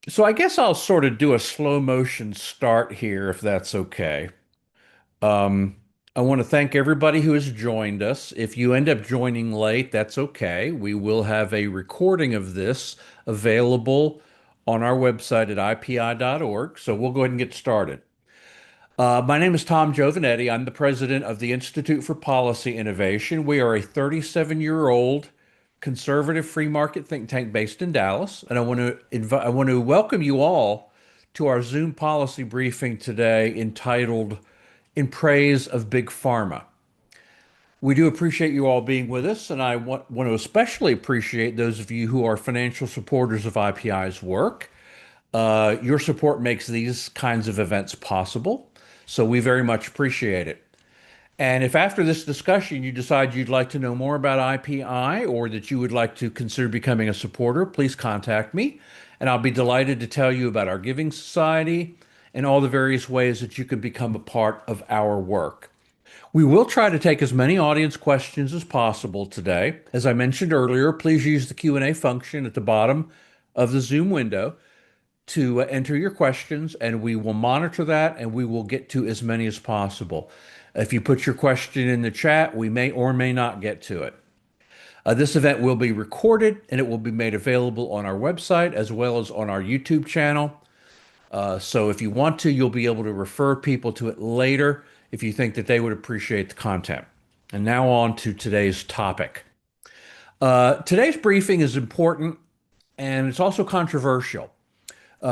So I guess I'll sort of do a slow motion start here, if that's okay. Um, I want to thank everybody who has joined us. If you end up joining late, that's okay. We will have a recording of this available on our website at ipi.org. So we'll go ahead and get started. My name is Tom Giovanetti. I'm the president of the Institute for Policy Innovation. We are a 37-year-old conservative free market think tank based in Dallas, and I want to welcome you all to our Zoom policy briefing today entitled "In Praise of Big Pharma." We do appreciate you all being with us, and want to especially appreciate those of you who are financial supporters of IPI's work. Your support makes these kinds of events possible, so we very much appreciate it. And if after this discussion you decide you'd like to know more about IPI or that you would like to consider becoming a supporter, please contact me, and I'll be delighted to tell you about our Giving Society and all the various ways that you can become a part of our work. We will try to take as many audience questions as possible today. As I mentioned earlier, please use the Q&A function at the bottom of the Zoom window to enter your questions, and we will monitor that and we will get to as many as possible. If you put your question in the chat, we may or may not get to it. This event will be recorded and it will be made available on our website as well as on our YouTube channel. So if you want to, you'll be able to refer people to it later if you think that they would appreciate the content. And now on to today's topic. Today's briefing is important and it's also controversial.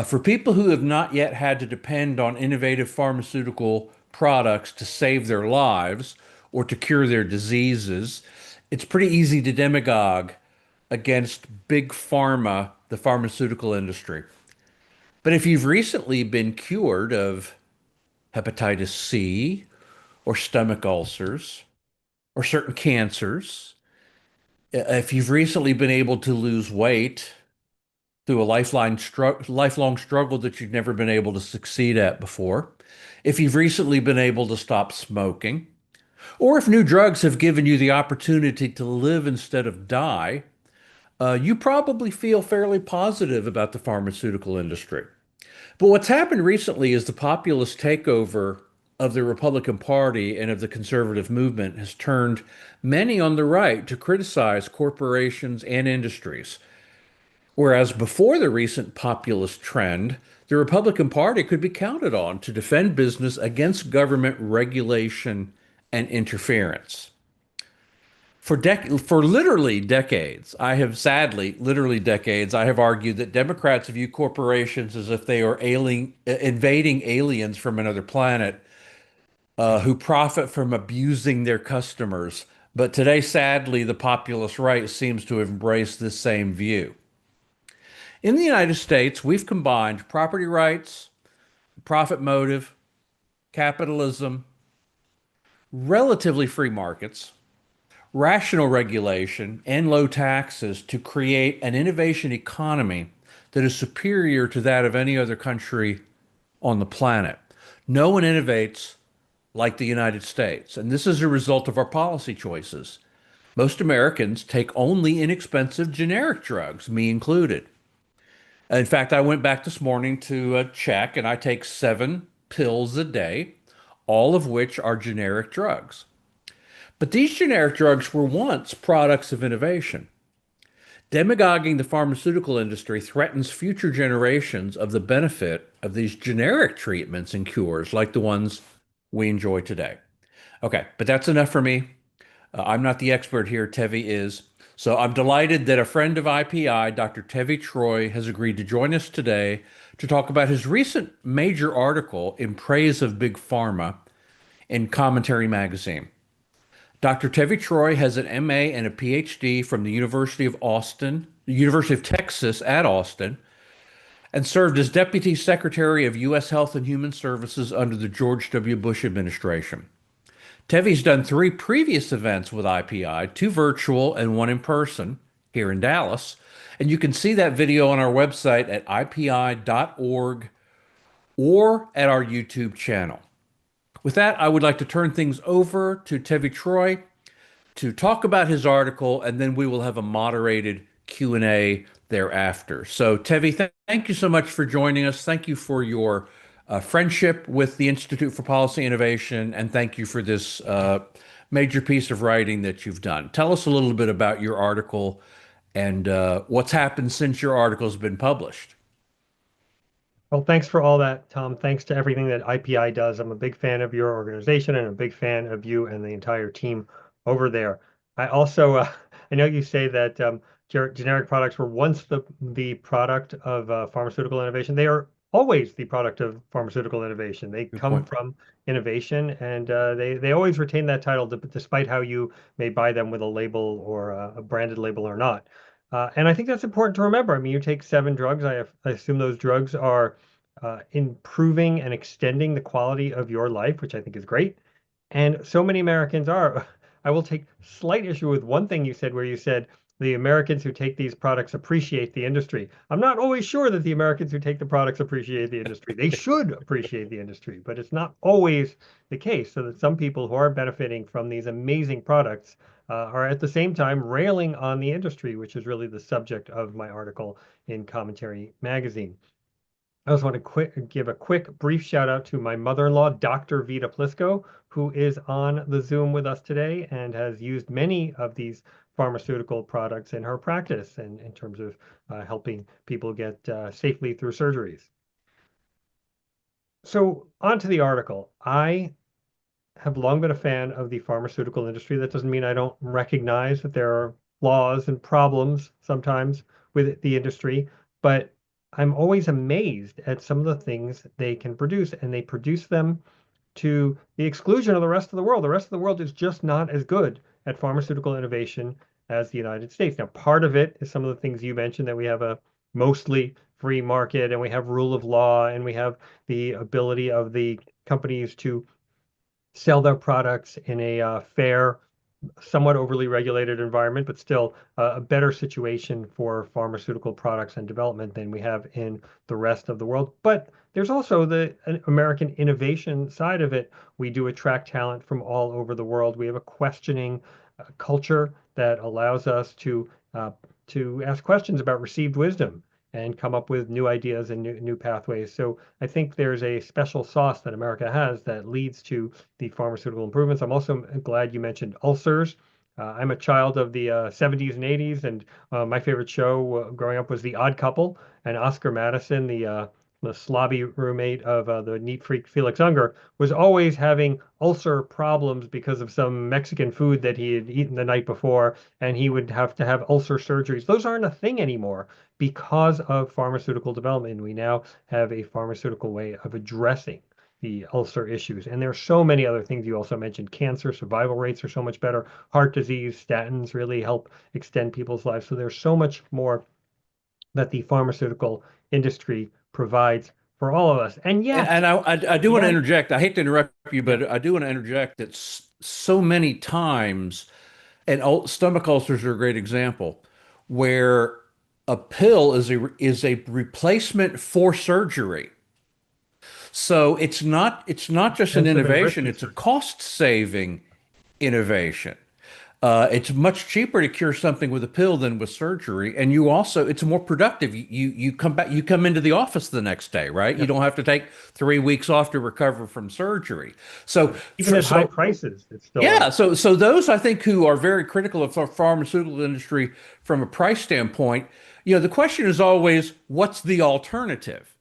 For people who have not yet had to depend on innovative pharmaceutical products to save their lives or to cure their diseases, it's pretty easy to demagogue against big pharma, the pharmaceutical industry. But if you've recently been cured of hepatitis C or stomach ulcers or certain cancers, if you've recently been able to lose weight through a lifelong struggle that you've never been able to succeed at before, if you've recently been able to stop smoking, or if new drugs have given you the opportunity to live instead of die, you probably feel fairly positive about the pharmaceutical industry. But what's happened recently is the populist takeover of the Republican Party and of the conservative movement has turned many on the right to criticize corporations and industries. Whereas before the recent populist trend, the Republican Party could be counted on to defend business against government regulation and interference. For literally decades, I have sadly, literally decades, I have argued that Democrats view corporations as if they are invading aliens from another planet who profit from abusing their customers. But today, sadly, the populist right seems to have embraced this same view. In the United States, we've combined property rights, profit motive, capitalism, relatively free markets, rational regulation, and low taxes to create an innovation economy that is superior to that of any other country on the planet. No one innovates like the United States, and this is a result of our policy choices. Most Americans take only inexpensive generic drugs, me included. In fact, I went back this morning to check, and I take 7 pills a day, all of which are generic drugs. But these generic drugs were once products of innovation. Demagoguing the pharmaceutical industry threatens future generations of the benefit of these generic treatments and cures like the ones we enjoy today. Okay, but that's enough for me. I'm not the expert here, Tevi is. So I'm delighted that a friend of IPI, Dr. Tevi Troy, has agreed to join us today to talk about his recent major article in praise of Big Pharma in Commentary Magazine. Dr. Tevi Troy has an MA and a PhD from the University of Austin, the University of Texas at Austin, and served as Deputy Secretary of U.S. Health and Human Services under the George W. Bush administration. Tevi's done 3 previous events with IPI, 2 virtual and 1 in person here in Dallas. And you can see that video on our website at ipi.org or at our YouTube channel. With that, I would like to turn things over to Tevi Troy to talk about his article, and then we will have a moderated Q&A thereafter. So, Tevi, thank you so much for joining us. Thank you for your friendship with the Institute for Policy Innovation, and thank you for this major piece of writing that you've done. Tell us a little bit about your article and what's happened since your article has been published. Well, thanks for all that, Tom. Thanks to everything that IPI does. I'm a big fan of your organization and a big fan of you and the entire team over there. I also, I know you say that generic products were once the product of pharmaceutical innovation. They are always the product of pharmaceutical innovation. They Good come point. from innovation, and they always retain that title, despite how you may buy them with a label or a branded label or not. And I think that's important to remember. I mean, you take 7 drugs. I assume those drugs are improving and extending the quality of your life, which I think is great. And so many Americans are. I will take slight issue with one thing you said, where you said the Americans who take these products appreciate the industry. I'm not always sure that the Americans who take the products appreciate the industry. They should appreciate the industry, but it's not always the case. So that some people who are benefiting from these amazing products are at the same time railing on the industry, which is really the subject of my article in Commentary Magazine. I just want to give a quick, brief shout out to my mother-in-law, Dr. Vita Plisco, who is on the Zoom with us today and has used many of these pharmaceutical products in her practice and in terms of helping people get safely through surgeries. So, on to the article. I have long been a fan of the pharmaceutical industry. That doesn't mean I don't recognize that there are flaws and problems sometimes with the industry, but I'm always amazed at some of the things they can produce, and they produce them to the exclusion of the rest of the world. The rest of the world is just not as good at pharmaceutical innovation as the United States. Now, part of it is some of the things you mentioned, that we have a mostly free market and we have rule of law and we have the ability of the companies to sell their products in a fair, somewhat overly regulated environment, but still a better situation for pharmaceutical products and development than we have in the rest of the world. But there's also the American innovation side of it. We do attract talent from all over the world. We have a questioning culture that allows us to ask questions about received wisdom and come up with new ideas and new pathways. So I think there's a special sauce that America has that leads to the pharmaceutical improvements. I'm also glad you mentioned ulcers. I'm a child of the 70s and 80s, and my favorite show growing up was The Odd Couple, and Oscar Madison, the slobby roommate of the neat freak Felix Unger, was always having ulcer problems because of some Mexican food that he had eaten the night before, and he would have to have ulcer surgeries. Those aren't a thing anymore because of pharmaceutical development. We now have a pharmaceutical way of addressing the ulcer issues. And there are so many other things you also mentioned. Cancer survival rates are so much better. Heart disease, statins really help extend people's lives. So there's so much more that the pharmaceutical industry provides for all of us. And And yet, I do want to yet, interject. I hate to interrupt you, yeah, but I do want to interject that so many times, and stomach ulcers are a great example, where a pill is a replacement for surgery. So it's not just an expensive and innovation, risky it's a surgery. cost saving innovation. It's much cheaper to cure something with a pill than with surgery, and it's more productive. You come back, you come into the office the next day, right? You Yep, don't have to take 3 weeks off to recover from surgery. So right. Even at high so prices, it's yeah, still so those I think who are very critical of the pharmaceutical industry from a price standpoint, the question is always, what's the alternative?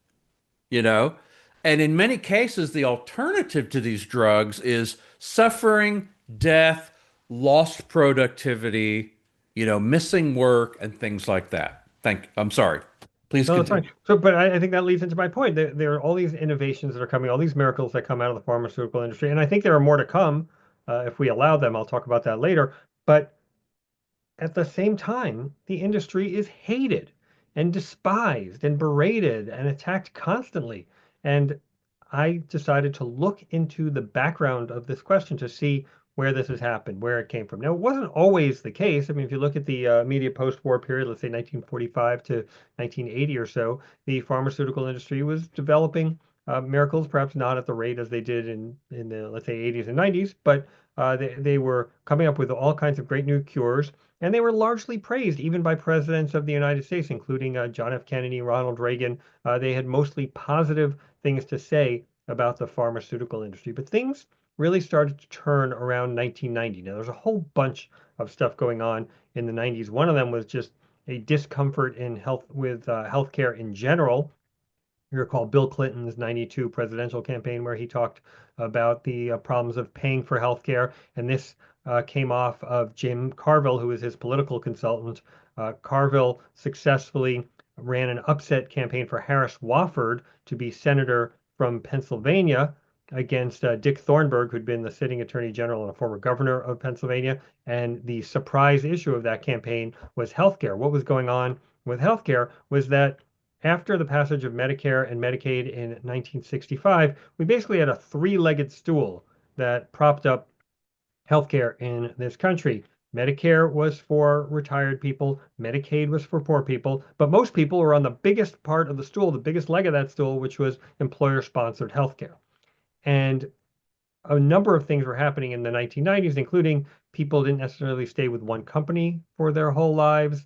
you know? And in many cases, the alternative to these drugs is suffering, death, lost productivity, missing work and things like that. I'm sorry. Please no, that's continue. fine. So, but I think that leads into my point. There are all these innovations that are coming, all these miracles that come out of the pharmaceutical industry, and I think there are more to come if we allow them. I'll talk about that later. But at the same time, the industry is hated and despised and berated and attacked constantly. And I decided to look into the background of this question to see where this has happened, where it came from. Now, it wasn't always the case. I mean, if you look at the immediate post-war period, let's say 1945 to 1980 or so, the pharmaceutical industry was developing miracles, perhaps not at the rate as they did in the, let's say, 80s and 90s, but they were coming up with all kinds of great new cures, and they were largely praised even by presidents of the United States, including John F. Kennedy, Ronald Reagan. They had mostly positive things to say about the pharmaceutical industry, but things really started to turn around 1990. Now, there's a whole bunch of stuff going on in the 90s. One of them was just a discomfort in health with healthcare in general. You recall Bill Clinton's 92 presidential campaign where he talked about the problems of paying for healthcare. And this came off of Jim Carville, who was his political consultant. Carville successfully ran an upset campaign for Harris Wofford to be senator from Pennsylvania against Dick Thornburgh, who'd been the sitting attorney general and a former governor of Pennsylvania. And the surprise issue of that campaign was healthcare. What was going on with healthcare was that after the passage of Medicare and Medicaid in 1965, we basically had a three-legged stool that propped up healthcare in this country. Medicare was for retired people, Medicaid was for poor people, but most people were on the biggest part of the stool, the biggest leg of that stool, which was employer-sponsored healthcare. And a number of things were happening in the 1990s, including people didn't necessarily stay with one company for their whole lives.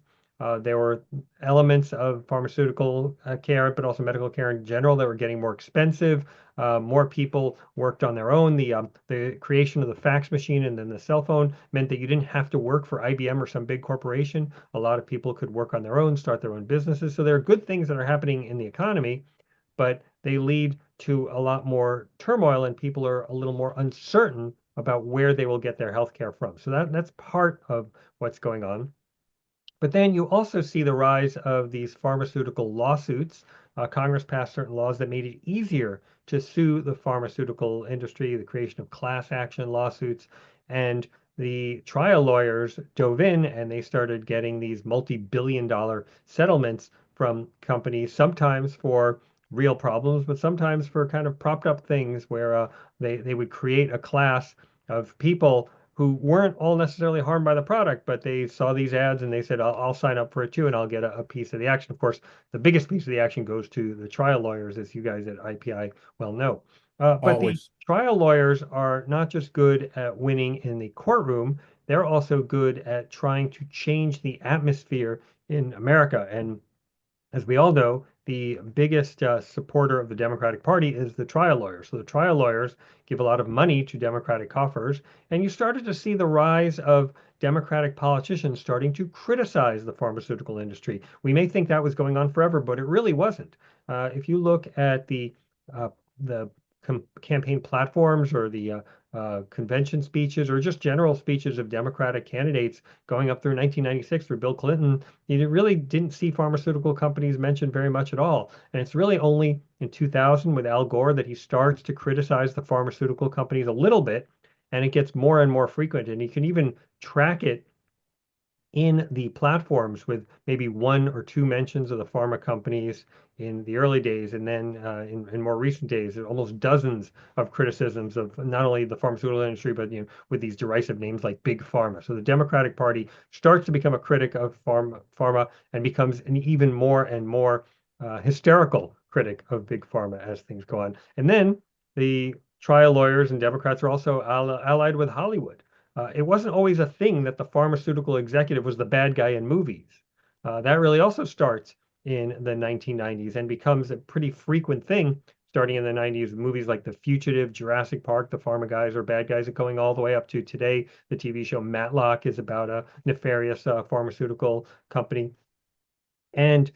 There were elements of pharmaceutical care, but also medical care in general that were getting more expensive. More people worked on their own. The creation of the fax machine and then the cell phone meant that you didn't have to work for IBM or some big corporation. A lot of people could work on their own, start their own businesses. So there are good things that are happening in the economy, but they lead to a lot more turmoil and people are a little more uncertain about where they will get their health care from. So that's part of what's going on. But then you also see the rise of these pharmaceutical lawsuits. Congress passed certain laws that made it easier to sue the pharmaceutical industry, the creation of class action lawsuits. And the trial lawyers dove in and they started getting these multi-billion-dollar settlements from companies, sometimes for real problems, but sometimes for kind of propped up things where they would create a class of people who weren't all necessarily harmed by the product, but they saw these ads and they said, I'll sign up for it too, and I'll get a piece of the action. Of course, the biggest piece of the action goes to the trial lawyers, as you guys at IPI well know. But the Always. trial lawyers are not just good at winning in the courtroom, they're also good at trying to change the atmosphere in America. And as we all know, the biggest supporter of the Democratic Party is the trial lawyers. So the trial lawyers give a lot of money to Democratic coffers, and you started to see the rise of Democratic politicians starting to criticize the pharmaceutical industry. We may think that was going on forever, but it really wasn't. If you look at uh, the campaign platforms or the convention speeches or just general speeches of Democratic candidates going up through 1996 through Bill Clinton, you really didn't see pharmaceutical companies mentioned very much at all. And it's really only in 2000 with Al Gore that he starts to criticize the pharmaceutical companies a little bit, and it gets more and more frequent. And you can even track it in the platforms with maybe one or two mentions of the pharma companies in the early days, and then in more recent days, almost dozens of criticisms of not only the pharmaceutical industry, but with these derisive names like Big Pharma. So the Democratic Party starts to become a critic of pharma and becomes an even more and more hysterical critic of Big Pharma as things go on. And then the trial lawyers and Democrats are also allied with Hollywood. It wasn't always a thing that the pharmaceutical executive was the bad guy in movies. That really also starts in the 1990s and becomes a pretty frequent thing starting in the 90s. Movies like The Fugitive, Jurassic Park, the pharma guys are bad guys, and going all the way up to today. The TV show Matlock is about a nefarious pharmaceutical company. And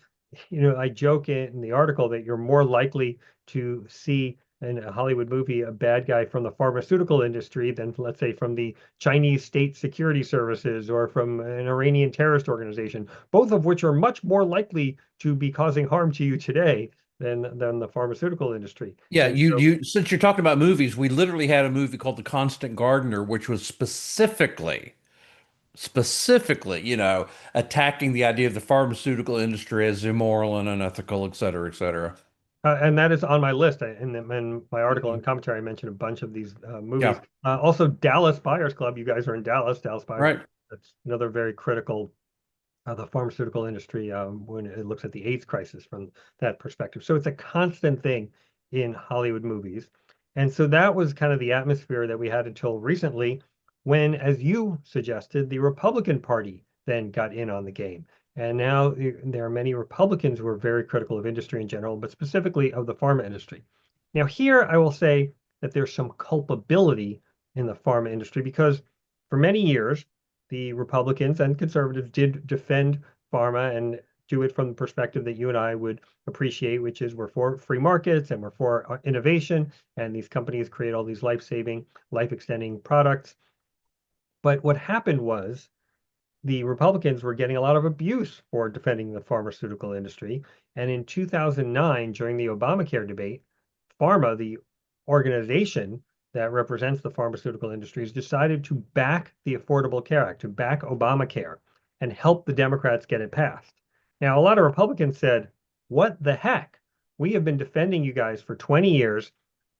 I joke in the article that you're more likely to see in a Hollywood movie a bad guy from the pharmaceutical industry than, let's say, from the Chinese state security services or from an Iranian terrorist organization, both of which are much more likely to be causing harm to you today than the pharmaceutical industry. Yeah, And you so you since you're talking about movies, we literally had a movie called The Constant Gardener, which was specifically, attacking the idea of the pharmaceutical industry as immoral and unethical, et cetera, et cetera. and that is on my list. In my article and Mhm. commentary, I mentioned a bunch of these movies. Yeah, Also, Dallas Buyers Club. You guys are in Dallas. Dallas Buyers. right. That's another very critical the pharmaceutical industry when it looks at the AIDS crisis from that perspective. So it's a constant thing in Hollywood movies. And so that was kind of the atmosphere that we had until recently, when, as you suggested, the Republican Party then got in on the game. And now there are many Republicans who are very critical of industry in general, but specifically of the pharma industry. Now, here I will say that there's some culpability in the pharma industry because for many years, the Republicans and conservatives did defend pharma and do it from the perspective that you and I would appreciate, which is we're for free markets and we're for innovation, and these companies create all these life-saving, life-extending products. But what happened was the Republicans were getting a lot of abuse for defending the pharmaceutical industry. And in 2009, during the Obamacare debate, pharma, the organization that represents the pharmaceutical industries, decided to back the Affordable Care Act, to back Obamacare, and help the Democrats get it passed. Now, a lot of Republicans said, what the heck? We have been defending you guys for 20 years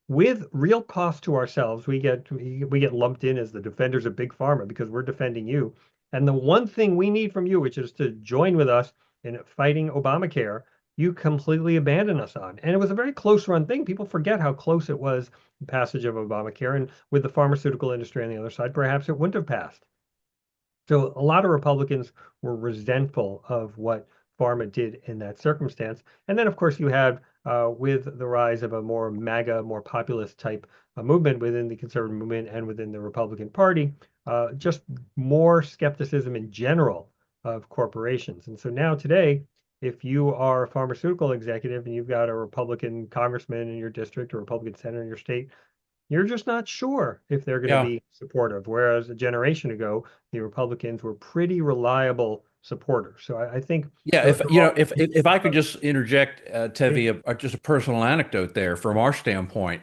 with real cost to ourselves. We get lumped in as the defenders of big pharma because we're defending you. And the one thing we need from you, which is to join with us in fighting Obamacare, you completely abandon us on. And it was a very close run thing. People forget how close it was, the passage of Obamacare. And with the pharmaceutical industry on the other side, perhaps it wouldn't have passed. So a lot of Republicans were resentful of what pharma did in that circumstance. And then, of course, you had, with the rise of a more MAGA, more populist type movement within the conservative movement and within the Republican Party, just more skepticism in general of corporations. And so now today, if you are a pharmaceutical executive and you've got a Republican congressman in your district or Republican senator in your state, you're just not sure if they're going to Yeah. be supportive. Whereas a generation ago, the Republicans were pretty reliable supporters. So I think Yeah, those if are you know, all if I could just interject, please. Tevi, just a personal anecdote there from our standpoint.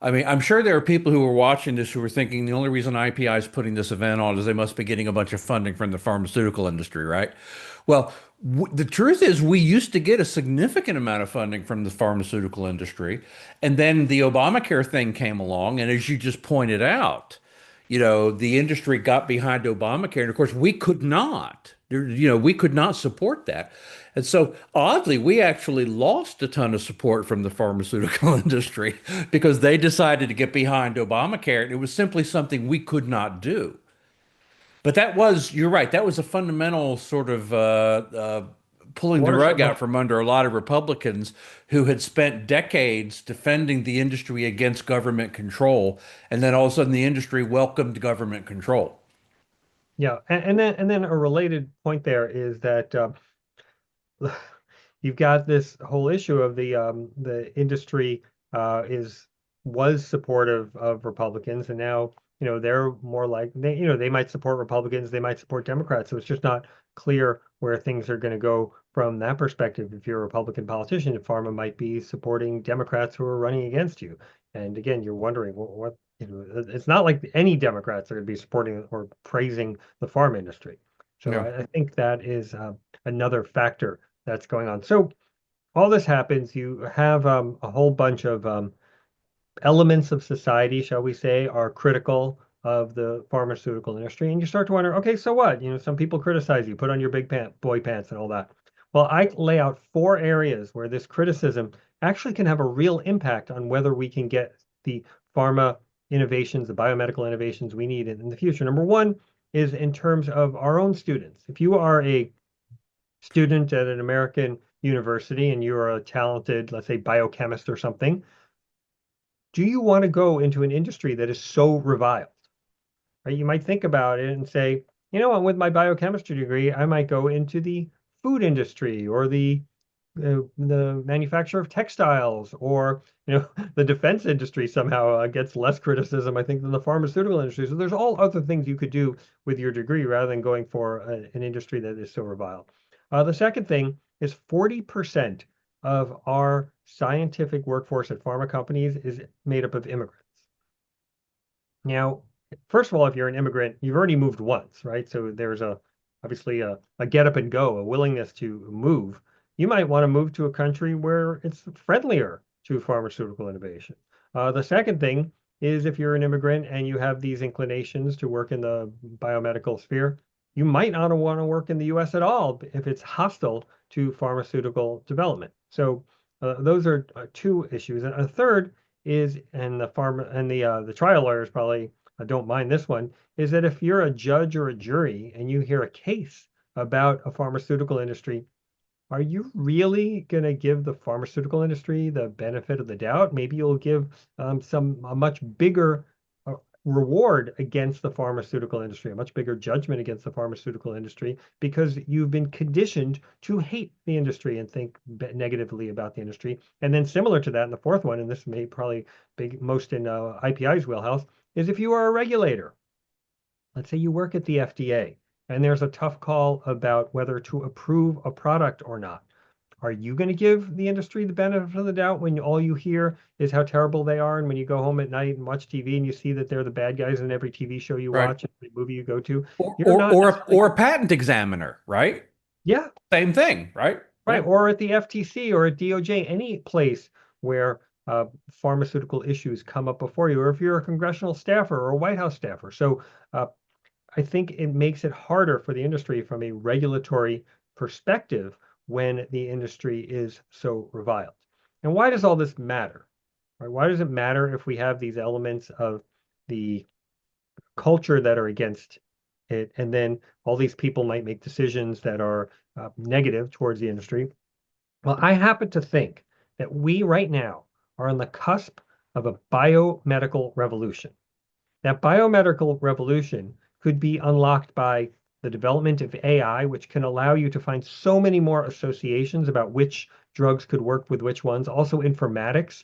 I mean, I'm sure there are people who are watching this who are thinking the only reason IPI is putting this event on is they must be getting a bunch of funding from the pharmaceutical industry, right? Well, the truth is we used to get a significant amount of funding from the pharmaceutical industry, and then the Obamacare thing came along, and as you just pointed out, the industry got behind Obamacare, and of course we could not. We could not support that. And so oddly, we actually lost a ton of support from the pharmaceutical industry because they decided to get behind Obamacare, and it was simply something we could not do. But you're right, that was a fundamental sort of pulling the Watershed rug out moment. from under a lot of Republicans who had spent decades defending the industry against government control, and then all of a sudden the industry welcomed government control. Yeah, and then a related point there is that you've got this whole issue of the industry is was supportive of Republicans, and now they're more like they might support Republicans, they might support Democrats. So it's just not clear where things are going to go from that perspective. If you're a Republican politician, pharma might be supporting Democrats who are running against you, and again, you're wondering what it's not like any Democrats are going to be supporting or praising the pharma industry. So Yeah. I think that is another factor that's going on. So all this happens. You have a whole bunch of elements of society, shall we say, are critical of the pharmaceutical industry, and you start to wonder, okay, so what? Some people criticize you, put on your boy pants and all that. Well, I lay out 4 areas where this criticism actually can have a real impact on whether we can get the pharma innovations, the biomedical innovations we need in the future. Number one is in terms of our own students. If you are a student at an American university and you're a talented, let's say, biochemist or something, do you want to go into an industry that is so reviled? Right? You might think about it and say, with my biochemistry degree, I might go into the food industry or the manufacture of textiles, or the defense industry somehow gets less criticism, I think, than the pharmaceutical industry. So there's all other things you could do with your degree rather than going for an industry that is so reviled. The second thing is 40% of our scientific workforce at pharma companies is made up of immigrants. Now, first of all, if you're an immigrant, you've already moved once, right? So there's obviously a get up and go, a willingness to move. You might want to move to a country where it's friendlier to pharmaceutical innovation. The second thing is if you're an immigrant and you have these inclinations to work in the biomedical sphere, you might not want to work in the US at all if it's hostile to pharmaceutical development. So Those are two issues. And a third is, and the trial lawyers probably don't mind this one, is that if you're a judge or a jury and you hear a case about a pharmaceutical industry, are you really going to give the pharmaceutical industry the benefit of the doubt? Maybe you'll give a much bigger reward against the pharmaceutical industry, a much bigger judgment against the pharmaceutical industry, because you've been conditioned to hate the industry and think negatively about the industry. And then similar to that, and the fourth one, and this may probably be most in IPI's wheelhouse, is if you are a regulator. Let's say you work at the FDA and there's a tough call about whether to approve a product or not. Are you going to give the industry the benefit of the doubt when all you hear is how terrible they are? And when you go home at night and watch TV and you see that they're the bad guys in every TV show you Right. watch, and every movie you go to, Or you're or not or a, necessarily, or a patent examiner, right? yeah, Same thing, right? right. Yeah. Or at the FTC or at DOJ, any place where pharmaceutical issues come up before you, or if you're a congressional staffer or a White House staffer. So uh, I think it makes it harder for the industry from a regulatory perspective when the industry is so reviled. And why does all this matter? Right? Why does it matter if we have these elements of the culture that are against it, and then all these people might make decisions that are negative towards the industry? Well, I happen to think that we right now are on the cusp of a biomedical revolution. That biomedical revolution could be unlocked by the development of AI, which can allow you to find so many more associations about which drugs could work with which ones. Also, informatics.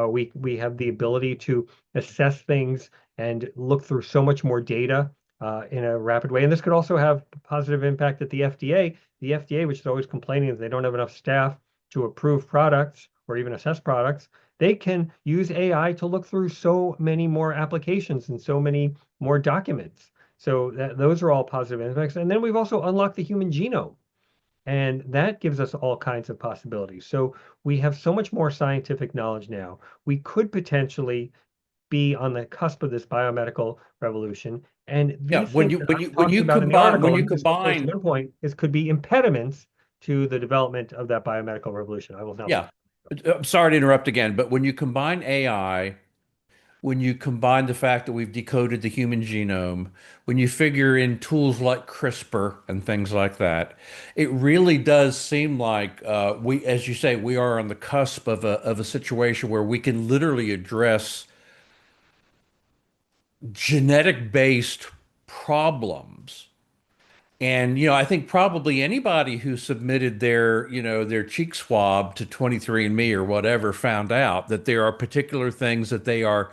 We have the ability to assess things and look through so much more data in a rapid way. And this could also have a positive impact at the FDA. The FDA, which is always complaining that they don't have enough staff to approve products or even assess products, they can use AI to look through so many more applications and so many more documents. So those are all positive impacts. And then we've also unlocked the human genome, and that gives us all kinds of possibilities. So we have so much more scientific knowledge now. We could potentially be on the cusp of this biomedical revolution. And Yeah. these things that I When talked you about in the combine when article, you and there's combine one point, is could be impediments to the development of that biomedical revolution. I will now let yeah. I'm sorry to interrupt again, but when you combine AI, when you combine the fact that we've decoded the human genome, when you figure in tools like CRISPR and things like that, it really does seem like as you say, we are on the cusp of a situation where we can literally address genetic-based problems. And, I think probably anybody who submitted their cheek swab to 23andMe or whatever found out that there are particular things that they are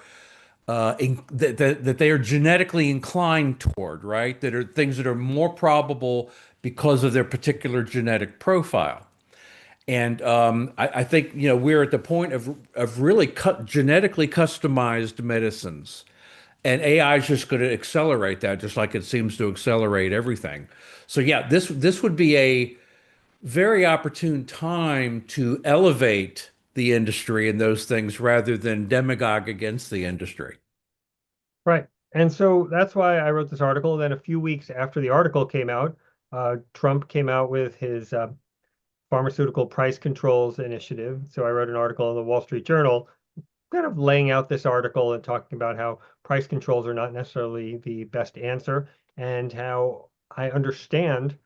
that they are genetically inclined toward, right? That are things that are more probable because of their particular genetic profile. And I think we're at the point of really genetically customized medicines, and AI is just going to accelerate that, just like it seems to accelerate everything. So yeah, this would be a very opportune time to elevate the industry and those things rather than demagogue against the industry. Right. And so that's why I wrote this article. Then a few weeks after the article came out, Trump came out with his pharmaceutical price controls initiative. So I wrote an article in the Wall Street Journal kind of laying out this article and talking about how price controls are not necessarily the best answer, and how I understand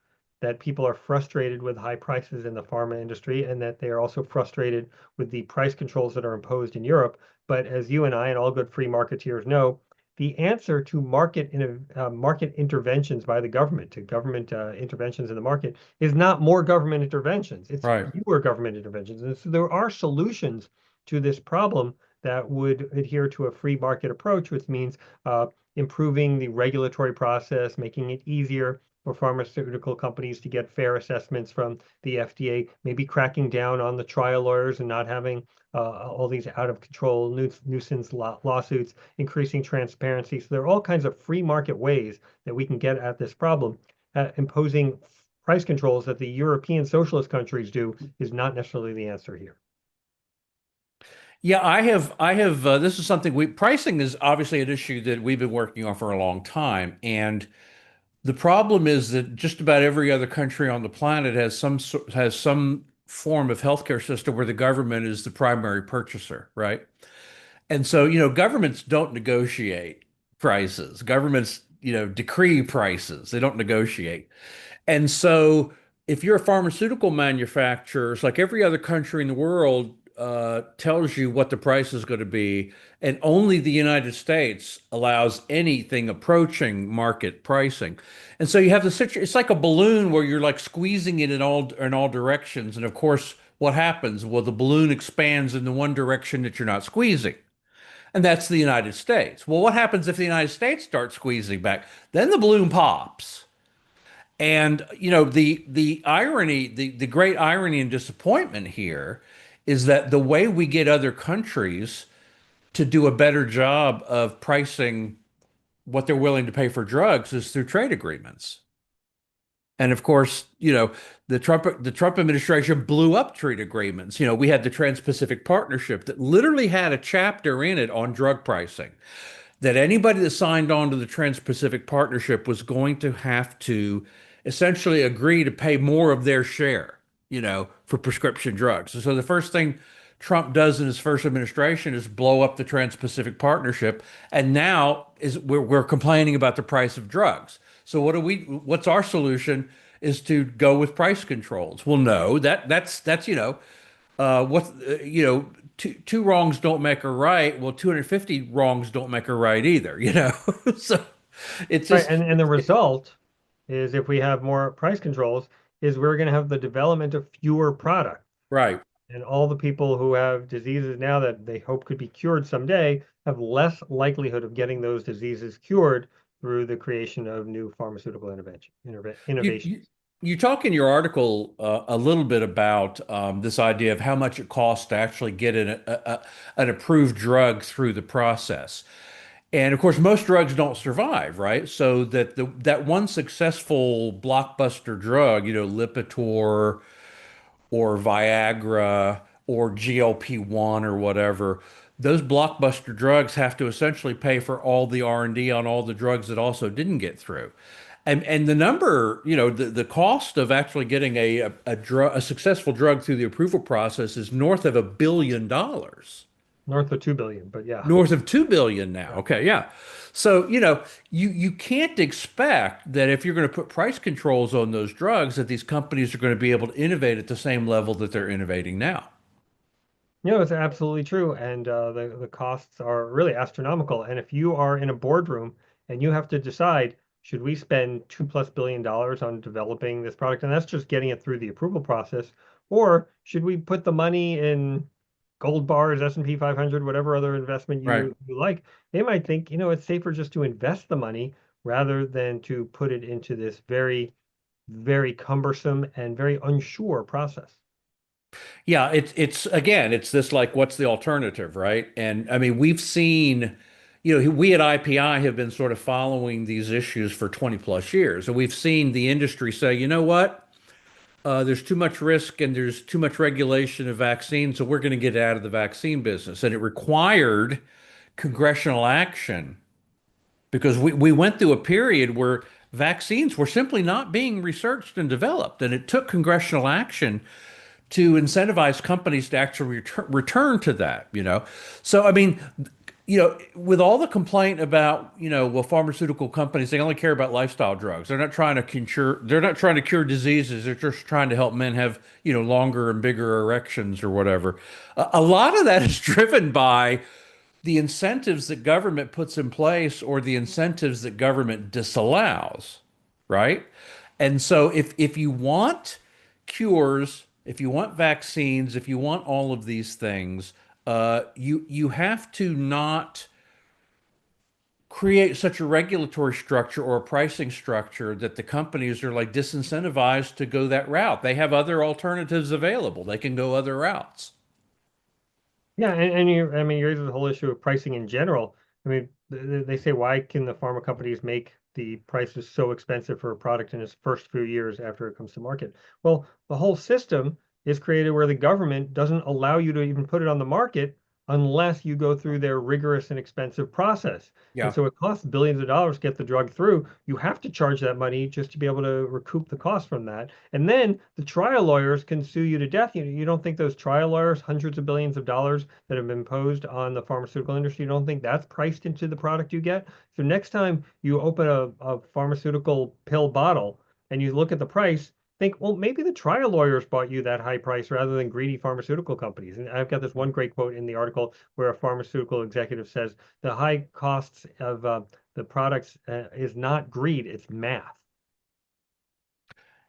that people are frustrated with high prices in the pharma industry, and that they are also frustrated with the price controls that are imposed in Europe. But as you and I and all good free marketeers know, the answer to market interventions by the government, to government interventions in the market, is not more government interventions. It's Right. fewer government interventions. And so there are solutions to this problem that would adhere to a free market approach, which means improving the regulatory process, making it easier for pharmaceutical companies to get fair assessments from the FDA, maybe cracking down on the trial lawyers and not having all these out of control nuisance lawsuits, increasing transparency. So there are all kinds of free market ways that we can get at this problem. Imposing price controls that the European socialist countries do is not necessarily the answer here. Yeah, I have, this is something pricing is obviously an issue that we've been working on for a long time. And the problem is that just about every other country on the planet has some form of healthcare system where the government is the primary purchaser, right? And so, governments don't negotiate prices. Governments, decree prices. They don't negotiate. And so, if you're a pharmaceutical manufacturer, it's like every other country in the world tells you what the price is going to be, and only the United States allows anything approaching market pricing. And so you have the situation. It's like a balloon where you're like squeezing it in all directions. And of course, what happens? Well, the balloon expands in the one direction that you're not squeezing. And that's the United States. Well, what happens if the United States starts squeezing back? Then the balloon pops. And the irony, the great irony and disappointment here is that the way we get other countries to do a better job of pricing what they're willing to pay for drugs is through trade agreements. And of course, the Trump administration blew up trade agreements. We had the Trans-Pacific Partnership that literally had a chapter in it on drug pricing, that anybody that signed on to the Trans-Pacific Partnership was going to have to essentially agree to pay more of their share, for prescription drugs. And so the first thing Trump does in his first administration is blow up the Trans-Pacific Partnership, and now we're complaining about the price of drugs. So what's our solution is to go with price controls. Well, no, that's what two wrongs don't make a right. Well, 250 wrongs don't make a right either. So it's Right. just And the result is if we have more price controls, is we're going to have the development of fewer products. right. And all the people who have diseases now that they hope could be cured someday have less likelihood of getting those diseases cured through the creation of new pharmaceutical You, innovations. you you talk in your article a little bit about this idea of how much it costs to actually get an approved drug through the process. And of course, most drugs don't survive, right? So that one successful blockbuster drug, Lipitor or Viagra or GLP-1 or whatever, those blockbuster drugs have to essentially pay for all the R&D on all the drugs that also didn't get through. And the number, the cost of actually getting a successful drug through the approval process is north of $1 billion. North of 2 billion, but yeah. North of 2 billion now. Yeah. Okay, yeah. So, you can't expect that if you're going to put price controls on those drugs, that these companies are going to be able to innovate at the same level that they're innovating now. It's absolutely true. And the costs are really astronomical. And if you are in a boardroom and you have to decide, should we spend $2+ billion on developing this product? And that's just getting it through the approval process. Or should we put the money in gold bars, S&P 500, whatever other investment Right. you like? They might think, it's safer just to invest the money rather than to put it into this very, very cumbersome and very unsure process. Yeah, it's again, it's this like, what's the alternative, right? And I mean, we've seen, we at IPI have been sort of following these issues for 20 plus years, and we've seen the industry say, you know what? There's too much risk and there's too much regulation of vaccines, so we're going to get out of the vaccine business. And it required congressional action because we went through a period where vaccines were simply not being researched and developed. And it took congressional action to incentivize companies to actually return to that. So, I mean, with all the complaint about, well, pharmaceutical companies, they only care about lifestyle drugs. They're not trying to cure diseases. They're just trying to help men have, longer and bigger erections or whatever. A lot of that is driven by the incentives that government puts in place or the incentives that government disallows, right? And so if you want cures, if you want vaccines, if you want all of these things, you have to not create such a regulatory structure or a pricing structure that the companies are like disincentivized to go that route. They have other alternatives available. They can go other routes. Yeah, and I mean, you raise the whole issue of pricing in general. I mean, they say, why can the pharma companies make the prices so expensive for a product in its first few years after it comes to market? Well, the whole system is created where the government doesn't allow you to even put it on the market unless you go through their rigorous and expensive process. And Yeah. so it costs billions of dollars to get the drug through. You have to charge that money just to be able to recoup the cost from that. And then the trial lawyers can sue you to death. You don't think those trial lawyers, hundreds of billions of dollars that have been imposed on the pharmaceutical industry, you don't think that's priced into the product you get? So next time you open a pharmaceutical pill bottle and you look at the price, think, well, maybe the trial lawyers bought you that high price rather than greedy pharmaceutical companies. And I've got this one great quote in the article where a pharmaceutical executive says the high costs of the products is not greed, it's math.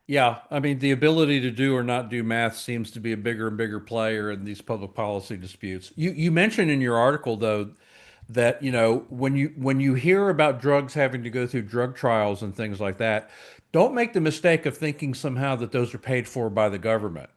Yeah, I mean, the ability to do or not do math seems to be a bigger and bigger player in these public policy disputes. You mentioned in your article though that, when you hear about drugs having to go through drug trials and things like that, don't make the mistake of thinking somehow that those are paid for by the government.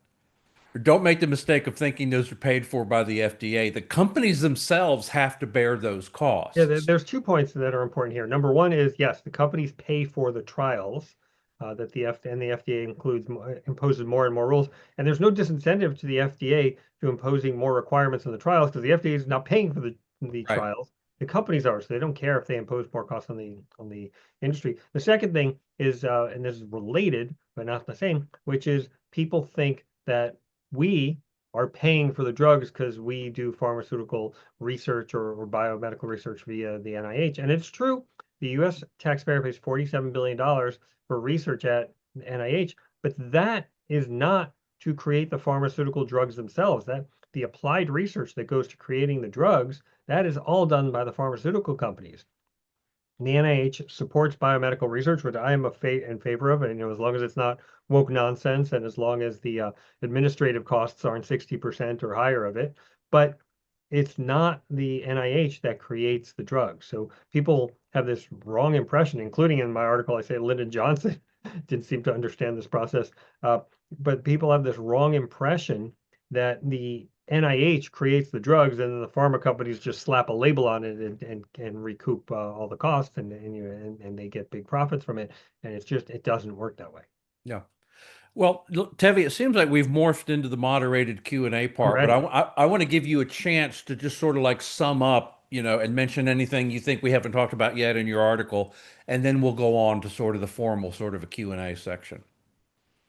Or don't make the mistake of thinking those are paid for by the FDA. The companies themselves have to bear those Yeah, costs. there's 2 points that are important here. Number one is yes, the companies pay for the trials that the FDA imposes more and more rules, and there's no disincentive to the FDA to imposing more requirements on the trials because the FDA is not paying for the Right. trials. The companies are, so they don't care if they impose more costs on the industry. The second thing is, and this is related but not the same, which is people think that we are paying for the drugs because we do pharmaceutical research or biomedical research via the NIH. And it's true, the US taxpayer pays $47 billion for research at NIH, but that is not to create the pharmaceutical drugs themselves. That the applied research that goes to creating the drugs, that is all done by the pharmaceutical companies. The NIH supports biomedical research, which I am in favor of, and as long as it's not woke nonsense, and as long as the administrative costs aren't 60% or higher of it, but it's not the NIH that creates the drugs. So people have this wrong impression, including in my article, I say Lyndon Johnson didn't seem to understand this process, uh, but people have this wrong impression that the NIH creates the drugs and then the pharma companies just slap a label on it and recoup all the costs and they get big profits from it. And it doesn't work that way. Yeah. Well, look, Tevi, it seems like we've morphed into the moderated Q&A I'm part, but ready. I want to give you a chance to just sort of like sum up, and mention anything you think we haven't talked about yet in your article, and then we'll go on to sort of the formal sort of a Q&A section.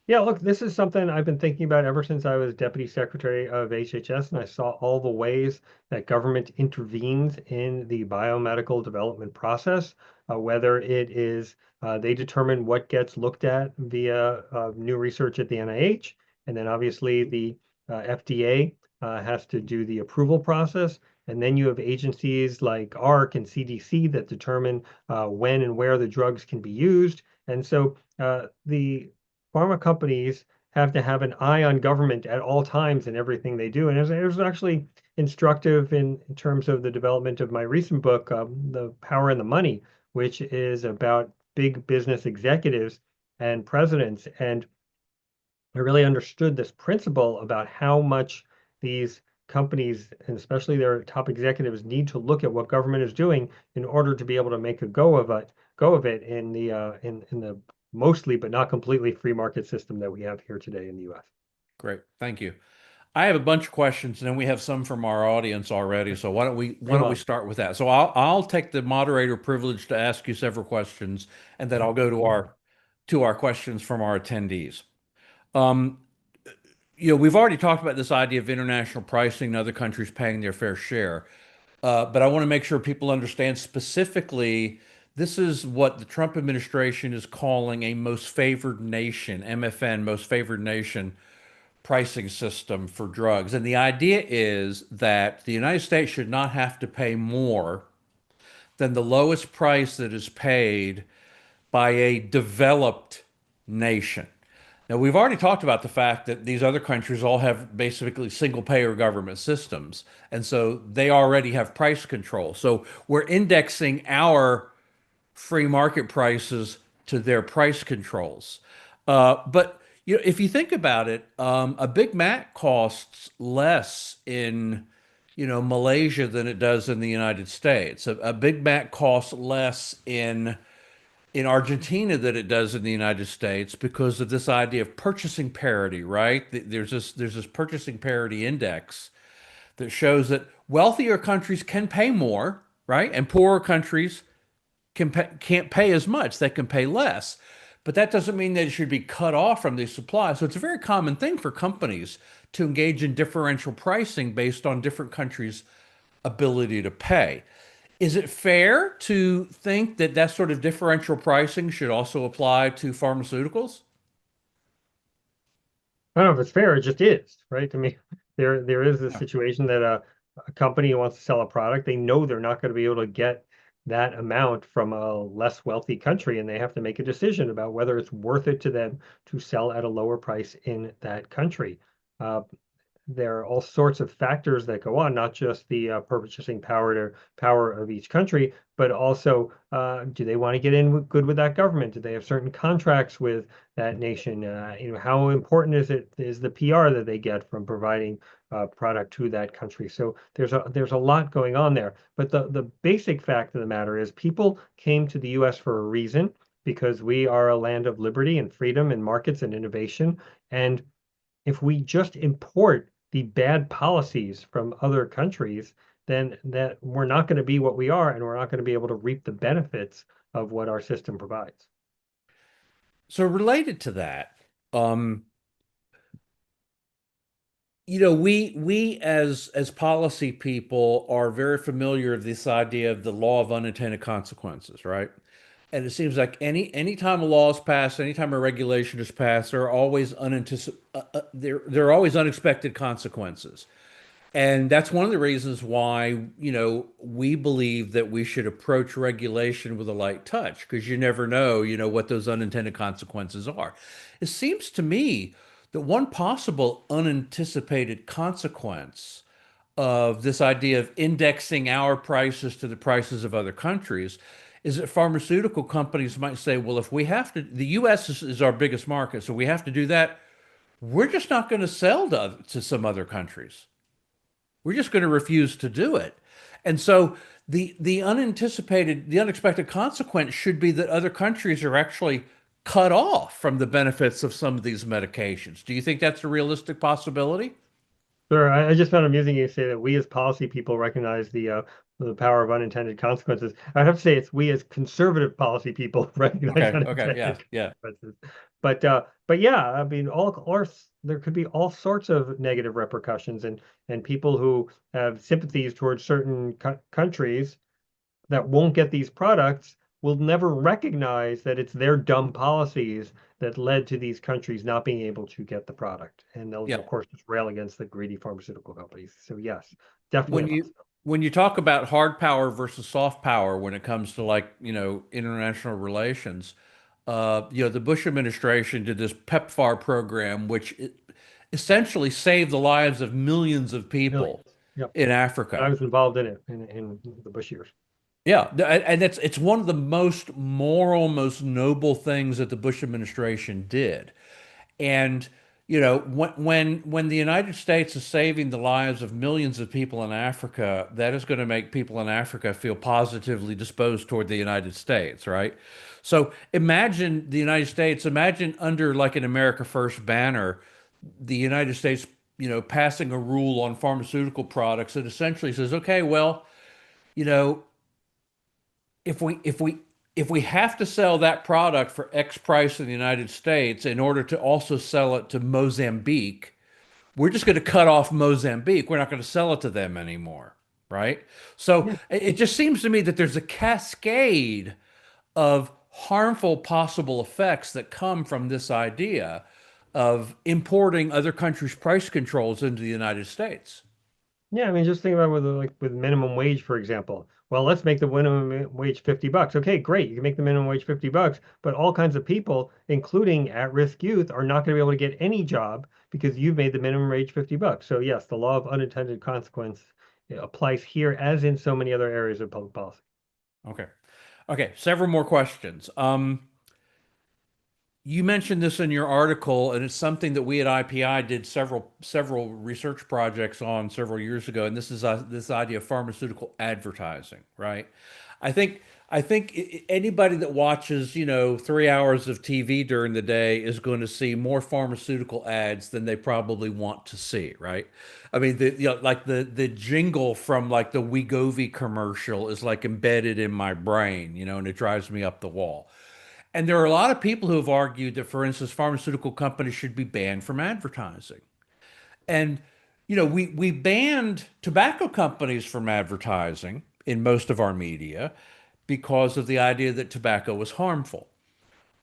Yeah, look, this is something I've been thinking about ever since I was Deputy Secretary of HHS, and I saw all the ways that government intervenes in the biomedical development process, whether it is they determine what gets looked at via new research at the NIH, and then obviously the FDA has to do the approval process, and then you have agencies like ARC and CDC that determine when and where the drugs can be used. And so the pharma companies have to have an eye on government at all times in everything they do. And it was actually instructive in terms of the development of my recent book, The Power and the Money, which is about big business executives and presidents. And I really understood this principle about how much these companies, and especially their top executives, need to look at what government is doing in order to be able to make a go of it in the mostly but not completely free market system that we have here today in the US. Great. Thank you. I have a bunch of questions, and then we have some from our audience already. So why Bring them don't we on. start with that? So I'll take the moderator privilege to ask you several questions, and then I'll go to our questions from our attendees. Um, we've already talked about this idea of international pricing and other countries paying their fair share. But I want to make sure people understand specifically this is what the Trump administration is calling a most favored nation, MFN, most favored nation pricing system for drugs. And the idea is that the United States should not have to pay more than the lowest price that is paid by a developed nation. Now, we've already talked about the fact that these other countries all have basically single payer government systems. And so they already have price control. So we're indexing our free market prices to their price controls. But if you think about it, a Big Mac costs less in Malaysia than it does in the United States. A Big Mac costs less in Argentina than it does in the United States because of this idea of purchasing parity, right? There's this purchasing parity index that shows that Wealthier countries can pay more, right? And poorer countries can't pay as much. They can pay less. But that doesn't mean that it should be cut off from the supply. So it's a very common thing for companies to engage in differential pricing based on different countries' ability to pay. Is it fair to think that that sort of differential pricing should also apply to pharmaceuticals? I don't know if it's fair, it just is, right? I mean, there is a Yeah. situation that a company wants to sell a product, they know they're not going to be able to get that amount from a less wealthy country, and they have to make a decision about whether it's worth it to them to sell at a lower price in that country. Uh, there are all sorts of factors that go on, not just the purchasing power of each country, but also do they want to get in good with that government? Do they have certain contracts with that nation? How important is the PR that they get from providing product to that country? So there's a lot going on there. But the basic fact of the matter is people came to the U.S. for a reason because we are a land of liberty and freedom and markets and innovation. And if we just import the bad policies from other countries, then that we're not going to be what we are, and we're not going to be able to reap the benefits of what our system provides. So related to that, um, we as policy people are very familiar with this idea of the law of unintended consequences, right? And it seems like anytime a law is passed, anytime a regulation is passed, there are always unexpected consequences. And that's one of the reasons why, we believe that we should approach regulation with a light touch, because you never know, what those unintended consequences are. It seems to me that one possible unanticipated consequence of this idea of indexing our prices to the prices of other countries is that pharmaceutical companies might say, well, if we have to, the US is our biggest market, so we have to do that. We're just not going to sell to some other countries. We're just going to refuse to do it. And so the unexpected consequence should be that other countries are actually cut off from the benefits of some of these medications. Do you think that's a realistic possibility? Sure. I just found it amusing you say that we as policy people recognize the power of unintended consequences. I'd have to say it's we as conservative policy people recognize Okay, okay, yeah, unintended yeah. consequences. But yeah, I mean, there could be all sorts of negative repercussions, and people who have sympathies towards certain countries that won't get these products will never recognize that it's their dumb policies that led to these countries not being able to get the product. And they'll, Yeah. of course, just rail against the greedy pharmaceutical companies. So, yes, definitely When a you possibility. when you talk about hard power versus soft power when it comes to like, international relations, the Bush administration did this PEPFAR program, which essentially saved the lives of millions of people Millions. Yep. in I Africa. was involved in it in the Bush years. Yeah, and it's one of the most moral, most noble things that the Bush administration did. And when the United States is saving the lives of millions of people in Africa, that is going to make people in Africa feel positively disposed toward the United States, right? So imagine the United States, imagine under like an America First banner, the United States, passing a rule on pharmaceutical products that essentially says, okay, well, you know, if we have to sell that product for X price in the United States in order to also sell it to Mozambique, we're just going to cut off Mozambique. We're not going to sell it to them anymore, right? So Yeah. it just seems to me that there's a cascade of harmful possible effects that come from this idea of importing other countries' price controls into the United States. Yeah, I mean, just think about with minimum wage, for example. Well, let's make the minimum wage $50. Okay, great. You can make the minimum wage $50, but all kinds of people, including at-risk youth, are not going to be able to get any job because you've made the minimum wage $50. So yes, the law of unintended consequence applies here as in so many other areas of public policy. Okay. Okay, several more questions. You mentioned this in your article, and it's something that we at IPI did several research projects on several years ago. And this is this idea of pharmaceutical advertising, right? I think I think anybody that watches, 3 hours of TV during the day is going to see more pharmaceutical ads than they probably want to see, right? I mean, like the jingle from like the Wegovy commercial is like embedded in my brain, and it drives me up the wall. And there are a lot of people who have argued that, for instance, pharmaceutical companies should be banned from advertising. And we banned tobacco companies from advertising in most of our media because of the idea that tobacco was harmful.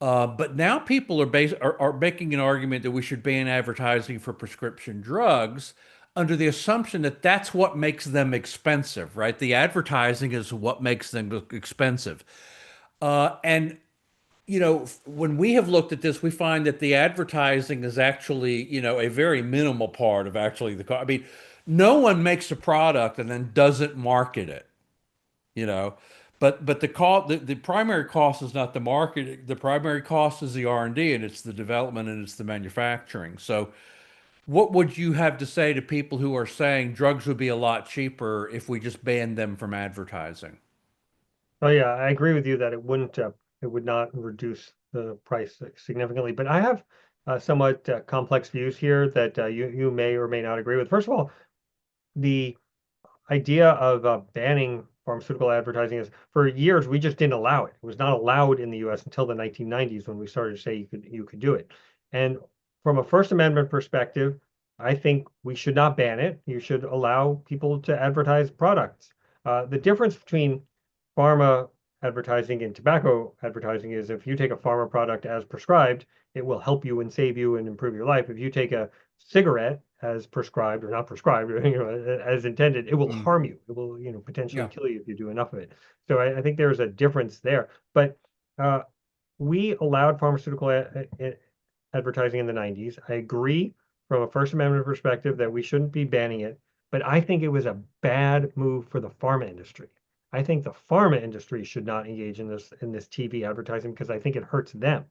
But now people are making an argument that we should ban advertising for prescription drugs under the assumption that that's what makes them expensive, right? The advertising is what makes them expensive. And when we have looked at this, we find that the advertising is actually, a very minimal part of actually the cost. I mean, no one makes a product and then doesn't market it, you know. But the primary cost is not the marketing. The primary cost is the R&D, and it's the development, and it's the manufacturing. So, what would you have to say to people who are saying drugs would be a lot cheaper if we just banned them from advertising? Oh yeah, I agree with you that it would not reduce the price significantly. But I have somewhat complex views here that you may or may not agree with. First of all, the idea of banning pharmaceutical advertising is for years we just didn't allow it. It was not allowed in the U.S. until the 1990s when we started to say you could do it. And from a First Amendment perspective, I think we should not ban it. You should allow people to advertise products. The difference between pharma advertising and tobacco advertising is if you take a pharma product as prescribed, it will help you and save you and improve your life. If you take a cigarette as prescribed or not prescribed, as intended, it will Mm, harm you. It will, potentially yeah, kill you if you do enough of it. So I think there's a difference there. But uh, we allowed pharmaceutical advertising in the 90s. I agree from a First Amendment perspective that we shouldn't be banning it, but I think it was a bad move for the pharma industry. I think the pharma industry should not engage in this TV advertising because I think it hurts them.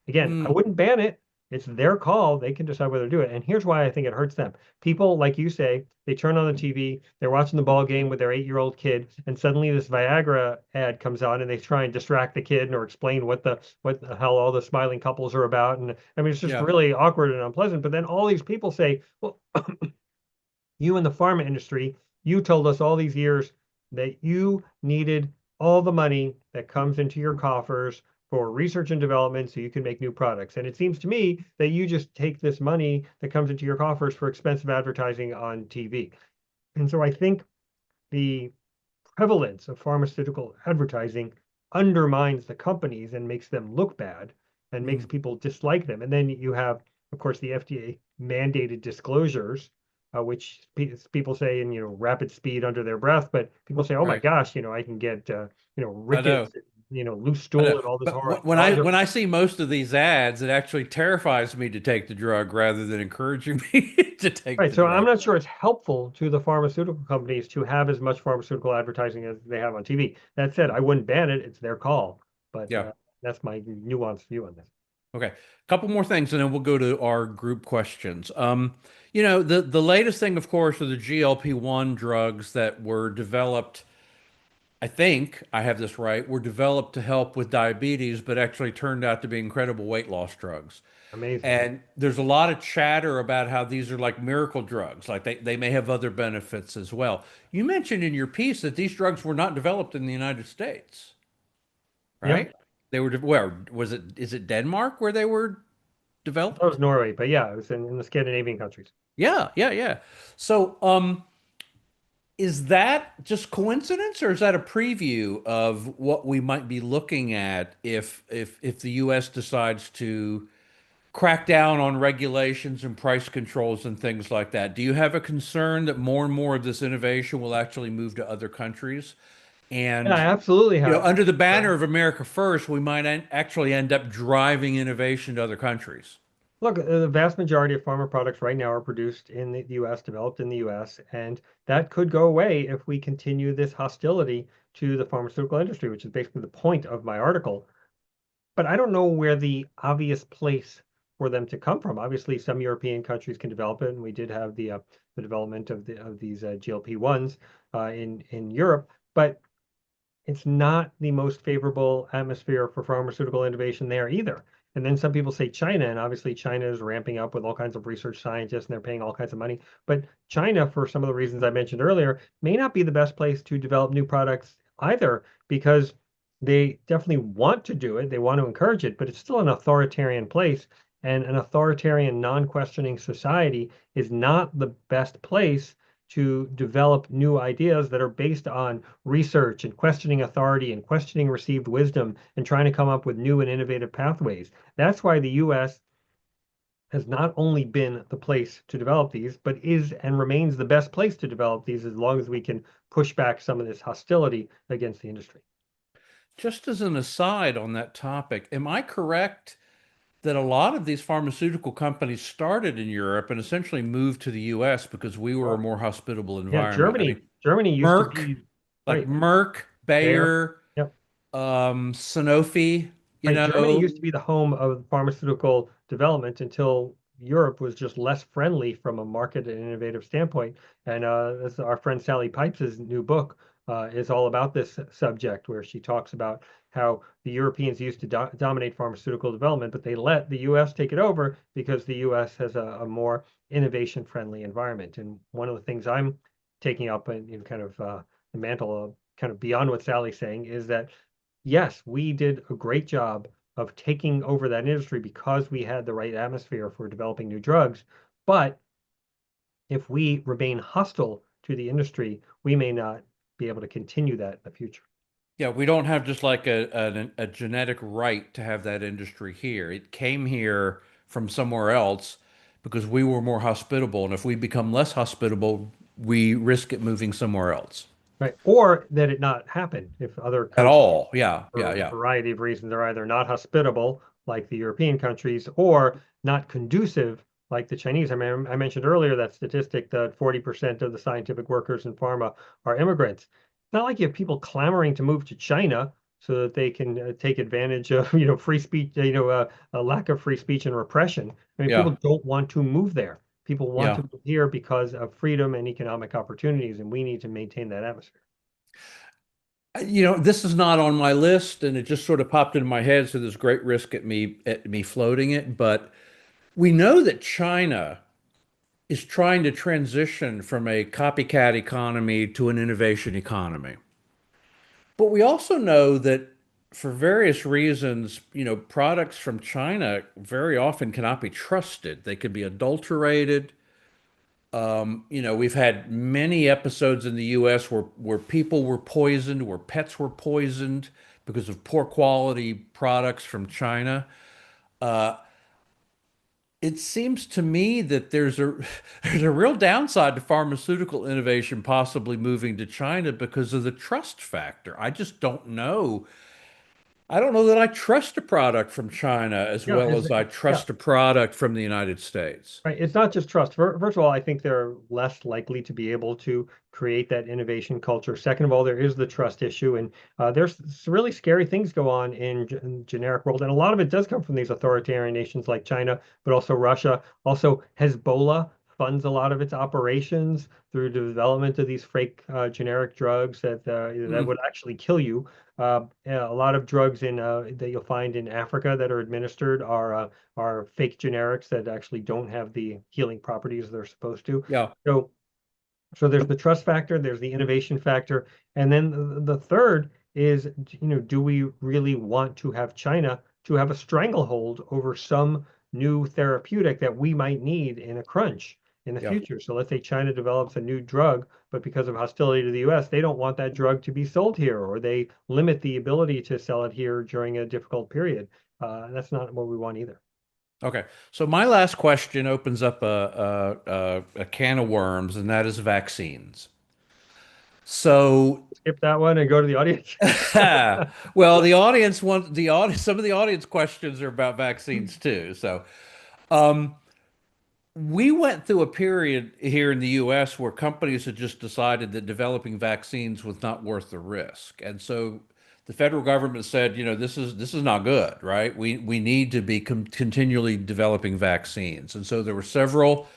Again, I mm, wouldn't ban it. It's their call. They can decide whether to do it. And here's why I think it hurts them. People, like you say, they turn on the TV, they're watching the ball game with their 8-year-old kid, and suddenly this Viagra ad comes on, and they try and distract the kid or explain what the hell all the smiling couples are about. And I mean, it's just yeah. really awkward and unpleasant. But then all these people say, well, you in the pharma industry, you told us all these years that you needed all the money that comes into your coffers for research and development so you can make new products. And it seems to me that you just take this money that comes into your coffers for expensive advertising on TV. And so I think the prevalence of pharmaceutical advertising undermines the companies and makes them look bad and makes Mm, people dislike them. And then you have, of course, the FDA mandated disclosures, which people say in rapid speed under their breath, but people say, "Oh my right. gosh, I can get I know. rickets, loose I know. stool, and all this But horror." when I see most of these ads, it actually terrifies me to take the drug rather than encouraging me to take Right. the So I'm drug. not sure it's helpful to the pharmaceutical companies to have as much pharmaceutical advertising as they have on TV. That said, I wouldn't ban it. It's their call. But Yeah. that's my nuanced view on this. Okay. A couple more things, and then we'll go to our group questions. The latest thing, of course, are the GLP-1 drugs that were developed. I think I have this right. Were developed to help with diabetes, but actually turned out to be incredible weight loss drugs. Amazing. And there's a lot of chatter about how these are like miracle drugs, like they may have other benefits as well. You mentioned in your piece that these drugs were not developed in the United States, Yeah. right? They were, where was it? Is it Denmark where they were I thought it was developed? Norway, but yeah, it was in the Scandinavian countries. Yeah, yeah, yeah. So, is that just coincidence, or is that a preview of what we might be looking at if the U.S. decides to crack down on regulations and price controls and things like that? Do you have a concern that more and more of this innovation will actually move to other countries? Yeah, I And, absolutely have. under the banner of America First, we might actually end up driving innovation to other countries. Look, the vast majority of pharma products right now are produced in the US, developed in the US, and that could go away if we continue this hostility to the pharmaceutical industry, which is basically the point of my article. But I don't know where the obvious place for them to come from. Obviously, some European countries can develop it, and we did have the development of these GLP-1s in Europe. But it's not the most favorable atmosphere for pharmaceutical innovation there either. And then some people say China, and obviously China is ramping up with all kinds of research scientists and they're paying all kinds of money. But China, for some of the reasons I mentioned earlier, may not be the best place to develop new products either because they definitely want to do it. They want to encourage it, but it's still an authoritarian place. And an authoritarian, non-questioning society is not the best place to develop new ideas that are based on research and questioning authority and questioning received wisdom and trying to come up with new and innovative pathways. That's why the US has not only been the place to develop these, but is and remains the best place to develop these as long as we can push back some of this hostility against the industry. Just as an aside on that topic, am I correct that a lot of these pharmaceutical companies started in Europe and essentially moved to the US because we were a Well, more hospitable yeah, environment? I mean, Germany used to Merck, be like right Merck, there. Bayer, Yep. Sanofi, you Right, Germany used know, to be the home of pharmaceutical development until Europe was just less friendly from a market and innovative standpoint. And as our friend Sally Pipes' new book is all about this subject, where she talks about how the Europeans used to dominate pharmaceutical development, but they let the U.S. take it over because the U.S. has a more innovation-friendly environment. And one of the things I'm taking up in kind of the mantle of kind of beyond what Sally's saying is that yes, we did a great job of taking over that industry because we had the right atmosphere for developing new drugs. But if we remain hostile to the industry, we may not be able to continue that in the future. yeah, we don't have just like a genetic right to have that industry here. It came here from somewhere else because we were more hospitable. And if we become less hospitable, we risk it moving somewhere else. Right. Or that it not happen if other At countries, all. Yeah, yeah, for a yeah, variety of reasons, are either not hospitable, like the European countries, or not conducive, like the Chinese. I mean, I mentioned earlier that statistic that 40% of the scientific workers in pharma are immigrants. It's not like you have people clamoring to move to China so that they can take advantage of, free speech, a lack of free speech and repression. I mean, yeah, people don't want to move there. People want to yeah. move here because of freedom and economic opportunities, and we need to maintain that atmosphere. This is not on my list, and it just sort of popped into my head, so there's great risk at me floating it. But we know that China is trying to transition from a copycat economy to an innovation economy. But we also know that for various reasons, products from China very often cannot be trusted. They could be adulterated. We've had many episodes in the US where people were poisoned, where pets were poisoned because of poor quality products from China. Uh, it seems to me that there's a real downside to pharmaceutical innovation possibly moving to China because of the trust factor. I just don't know. I don't know that I trust a product from China as Yeah, well as I yeah. trust a product from the United States. Right. It's not just trust. First of all, I think they're less likely to be able to create that innovation culture. Second of all, there is the trust issue, and there's really scary things go on in generic world, and a lot of it does come from these authoritarian nations like China, but also Russia. Also, Hezbollah funds a lot of its operations through the development of these fake generic drugs that Mm, would actually kill you. Yeah, a lot of drugs in that you'll find in Africa that are administered are fake generics that actually don't have the healing properties they're supposed to. yeah, So, so there's the trust factor, there's the innovation factor, and then the third is, do we really want to have China to have a stranglehold over some new therapeutic that we might need in a crunch in the yeah. future? So let's say China develops a new drug, but because of hostility to the US, they don't want that drug to be sold here, or they limit the ability to sell it here during a difficult period. That's not what we want either. Okay. So my last question opens up a can of worms, and that is vaccines. So, Skip that one and go to the audience. well, some of the audience questions are about vaccines too. So, um, we went through a period here in the US where companies had just decided that developing vaccines was not worth the risk. And so the federal government said, this is not good, right? We need to be continually developing vaccines. And so there were several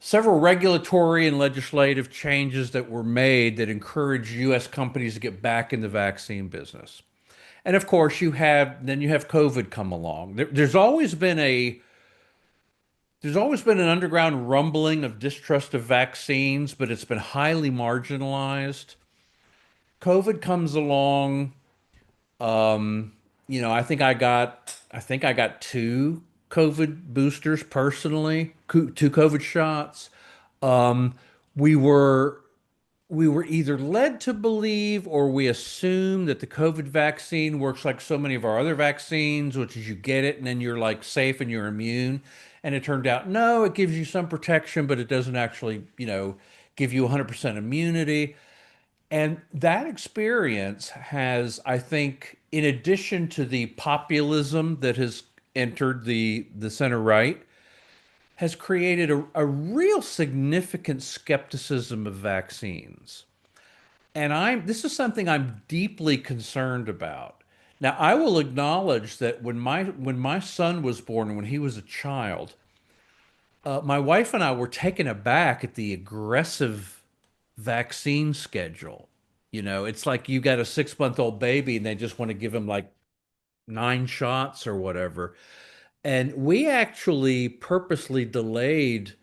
several regulatory and legislative changes that were made that encourage U.S. companies to get back in the vaccine business. And of course, you have COVID come along. There's always been an underground rumbling of distrust of vaccines, but it's been highly marginalized. COVID comes along. Um, I think I got two COVID boosters personally, two COVID shots. Um, we were we were either led to believe or we assume that the COVID vaccine works like so many of our other vaccines, which is you get it and then you're like safe and you're immune. And it turned out, no, it gives you some protection, but it doesn't actually, give you 100% immunity. And that experience has, I think, in addition to the populism that has entered the center right, has created a real significant skepticism of vaccines. And this is something I'm deeply concerned about. Now, I will acknowledge that when my son was born, and when he was a child, my wife and I were taken aback at the aggressive vaccine schedule. It's like you got a 6-month-old baby and they just want to give him like 9 shots or whatever. And we actually purposely delayed.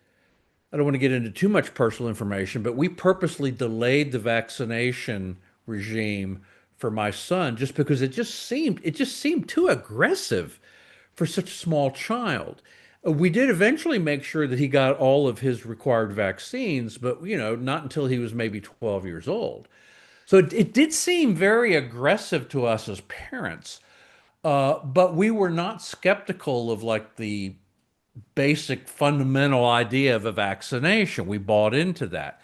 I don't want to get into too much personal information, but we purposely delayed the vaccination regime for my son just because it just seemed too aggressive for such a small child. We did eventually make sure that he got all of his required vaccines, but not until he was maybe 12 years old. So it did seem very aggressive to us as parents, but we were not skeptical of like the basic fundamental idea of a vaccination. We bought into that.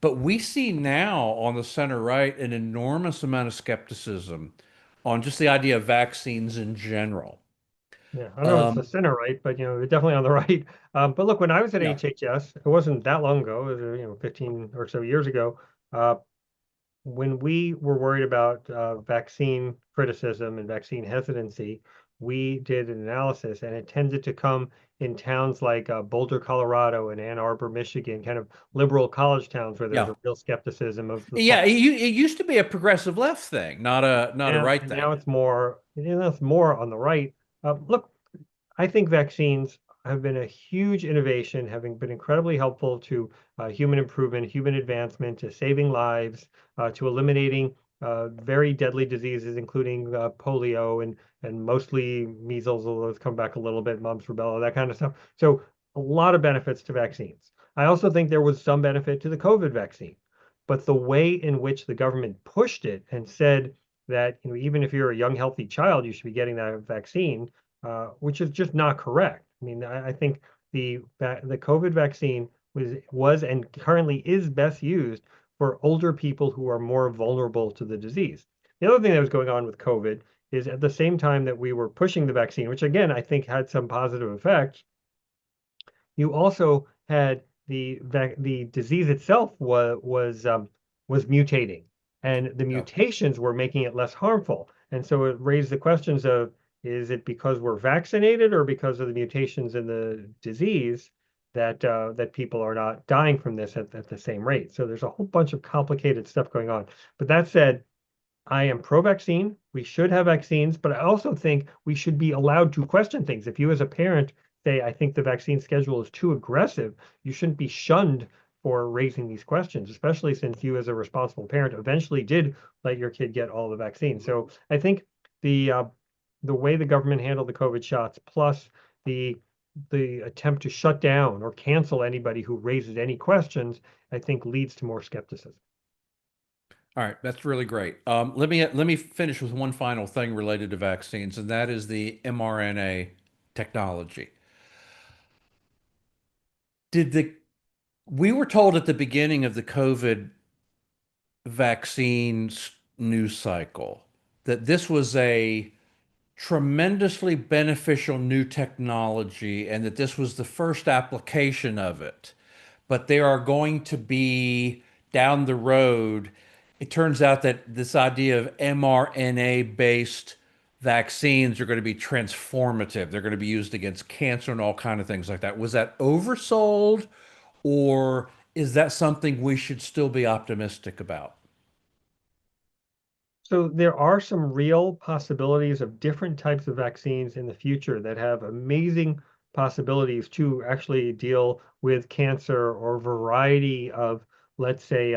But we see now on the center right an enormous amount of skepticism on just the idea of vaccines in general. Yeah, I don't know if it's the Um, center right, but definitely on the right. But look, when I was at yeah, HHS, it wasn't that long ago, it was, 15 or so years ago. Uh, when we were worried about vaccine criticism and vaccine hesitancy, we did an analysis, and it tended to come in towns like Boulder, Colorado, and Ann Arbor, Michigan, kind of liberal college towns where there's yeah, a real skepticism of the yeah. It used to be a progressive left thing, not a right and thing. now it's more on the right. Look, I think vaccines have been a huge innovation, having been incredibly helpful to human improvement, human advancement, to saving lives, to eliminating very deadly diseases, including polio and mostly measles, although it's come back a little bit, mumps, rubella, that kind of stuff. So a lot of benefits to vaccines. I also think there was some benefit to the COVID vaccine, but the way in which the government pushed it and said that even if you're a young, healthy child, you should be getting that vaccine, which is just not correct. I mean, I think the COVID vaccine was and currently is best used for older people who are more vulnerable to the disease. The other thing that was going on with COVID is at the same time that we were pushing the vaccine, which again I think had some positive effects, you also had the disease itself was mutating, and the Yeah. mutations were making it less harmful. And so it raised the questions of, is it because we're vaccinated or because of the mutations in the disease that people are not dying from this at the same rate? So there's a whole bunch of complicated stuff going on. But that said, I am pro-vaccine. We should have vaccines, but I also think we should be allowed to question things. If you as a parent say, I think the vaccine schedule is too aggressive, you shouldn't be shunned for raising these questions, especially since you as a responsible parent eventually did let your kid get all the vaccines. So I think the uh, the way the government handled the COVID shots, plus the the attempt to shut down or cancel anybody who raises any questions, I think leads to more skepticism. All right, that's really great. Let me finish with one final thing related to vaccines, and that is the mRNA technology. Did the We were told at the beginning of the COVID vaccine news cycle that this was a tremendously beneficial new technology and that this was the first application of it. But there are going to be down the road, it turns out that this idea of mRNA based vaccines are going to be transformative. They're going to be used against cancer and all kind of things like that. Was that oversold, Or is that something we should still be optimistic about? So there are some real possibilities of different types of vaccines in the future that have amazing possibilities to actually deal with cancer or a variety of, let's say,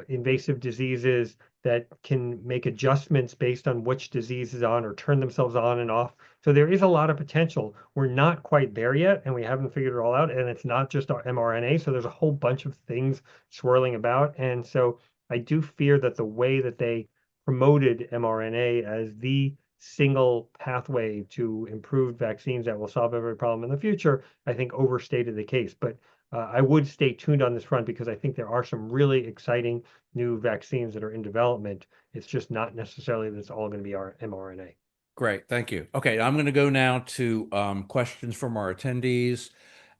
invasive diseases that can make adjustments based on which disease is on or turn themselves on and off. So there is a lot of potential. We're not quite there yet, and we haven't figured it all out. And it's not just our mRNA. So there's a whole bunch of things swirling about. And so I do fear that the way that they promoted mRNA as the single pathway to improved vaccines that will solve every problem in the future, I think overstated the case. But I would stay tuned on this front because I think there are some really exciting new vaccines that are in development. It's just not necessarily that it's all going to be our mRNA. Great, thank you. Okay, I'm going to go now to questions from our attendees.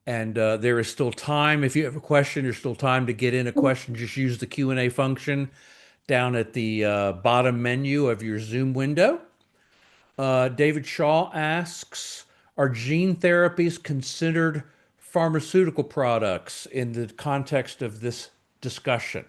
And there is still time. If you have a question, there's still time to get in a question. Just use the Q&A function down at the bottom menu of your Zoom window. David Shaw asks, are gene therapies considered pharmaceutical products in the context of this discussion?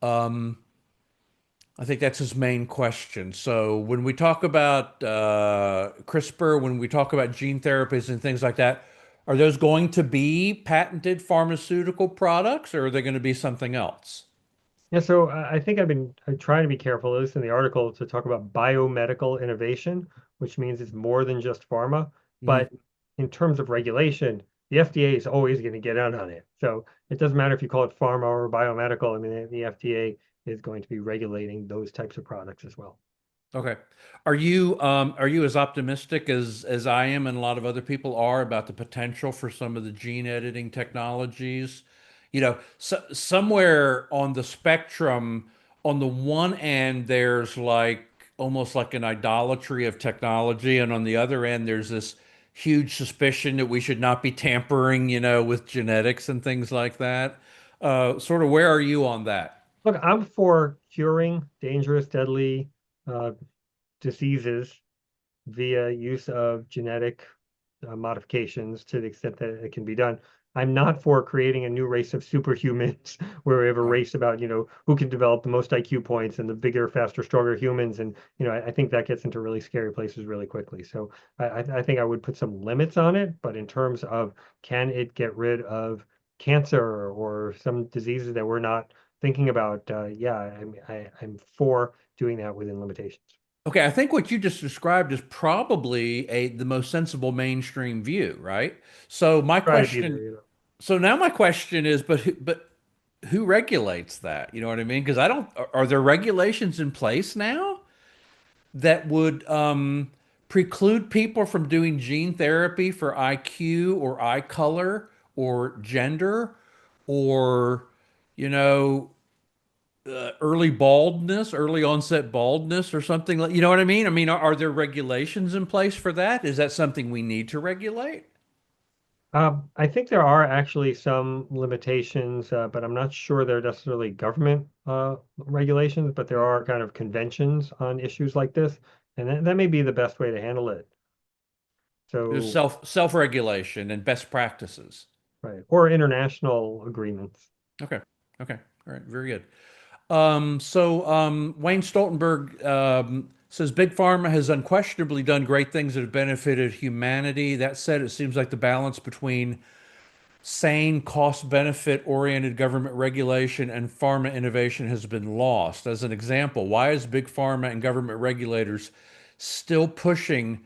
I think that's his main question. So when we talk about CRISPR, when we talk about gene therapies and things like that, are those going to be patented pharmaceutical products or are they going to be something else? Yeah, so I think I'm trying to be careful, at least in the article, to talk about biomedical innovation, which means it's more than just pharma. Mhm. But in terms of regulation, the FDA is always going to get out on it. So it doesn't matter if you call it pharma or biomedical. I mean, the FDA is going to be regulating those types of products as well. Okay. Are you as optimistic as I am and a lot of other people are about the potential for some of the gene editing technologies? Somewhere on the spectrum, on the one end, there's like almost like an idolatry of technology, and on the other end, there's this huge suspicion that we should not be tampering, with genetics and things like that. Sort of where are you on that? Look, I'm for curing dangerous, deadly uh, diseases via use of genetic modifications to the extent that it can be done. I'm not for creating a new race of superhumans where we have a Right. race about, who can develop the most IQ points and the bigger, faster, stronger humans. And, I think that gets into really scary places really quickly. So I think I would put some limits on it. But in terms of can it get rid of cancer or some diseases that we're not thinking about, yeah, I'm for doing that within limitations. Okay, I think what you just described is probably the most sensible mainstream view, right? So my Try to be question, there. so now my question is, but who regulates that? You know what I mean? Because I don't, are there regulations in place now that would preclude people from doing gene therapy for IQ or eye color or gender or, you know, early baldness, early onset baldness, or something like, you know what I mean? I mean, are there regulations in place for that? Is that something we need to regulate? I think there are actually some limitations, but I'm not sure they're necessarily government regulations, but there Mm. are kind of conventions on issues like this, and that may be the best way to handle it. There's So, self-regulation and best practices. right, or international agreements. Okay. Okay. All right. Very good. Wayne Stoltenberg says Big Pharma has unquestionably done great things that have benefited humanity. That said, it seems like the balance between sane, cost benefit oriented government regulation and pharma innovation has been lost. As an example, why is big pharma and government regulators still pushing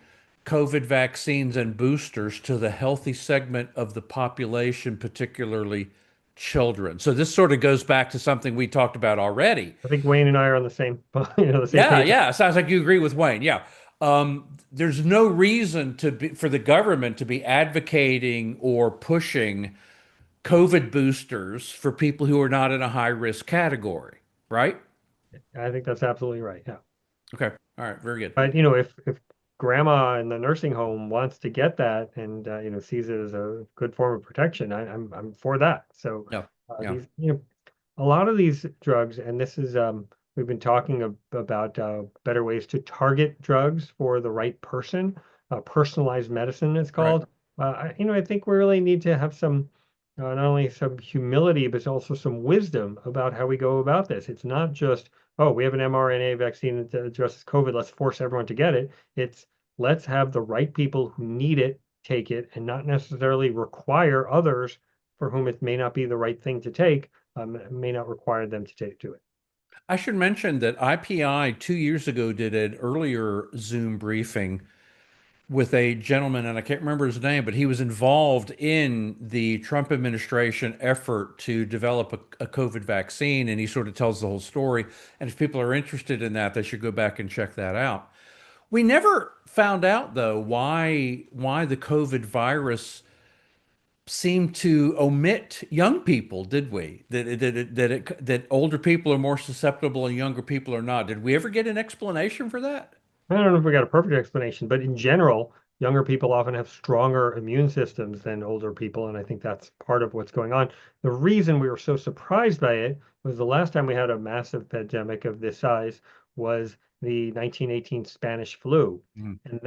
COVID vaccines and boosters to the healthy segment of the population, particularly children? So this sort of goes back to something we talked about already. I think Wayne and I are on the same, the same Yeah, page. yeah. Sounds like you agree with Wayne. Yeah. There's no reason for the government to be advocating or pushing COVID boosters for people who are not in a high risk category, right? I think that's absolutely right. Yeah. Okay. All right. Very good. But if grandma in the nursing home wants to get that and sees it as a good form of protection, I'm for that. So Yeah. Yeah. these a lot of these drugs, and this is we've been talking about better ways to target drugs for the right person. Personalized medicine, it's Right. called. I think we really need to have some not only some humility, but also some wisdom about how we go about this. It's not just, oh, we have an mRNA vaccine that addresses COVID, let's force everyone to get it. It's let's have the right people who need it take it and not necessarily require others for whom it may not be the right thing to take, may not require them to take to it. I should mention that IPI 2 years ago did an earlier Zoom briefing with a gentleman, and I can't remember his name, but he was involved in the Trump administration effort to develop a COVID vaccine, and he sort of tells the whole story. And if people are interested in that, they should go back and check that out. We never found out though why the COVID virus seemed to omit young people, did we? That older people are more susceptible and younger people are not. Did we ever get an explanation for that? I don't know if we got a perfect explanation, but in general, younger people often have stronger immune systems than older people, and I think that's part of what's going on. The reason we were so surprised by it was the last time we had a massive pandemic of this size was the 1918 Spanish flu, Mm. and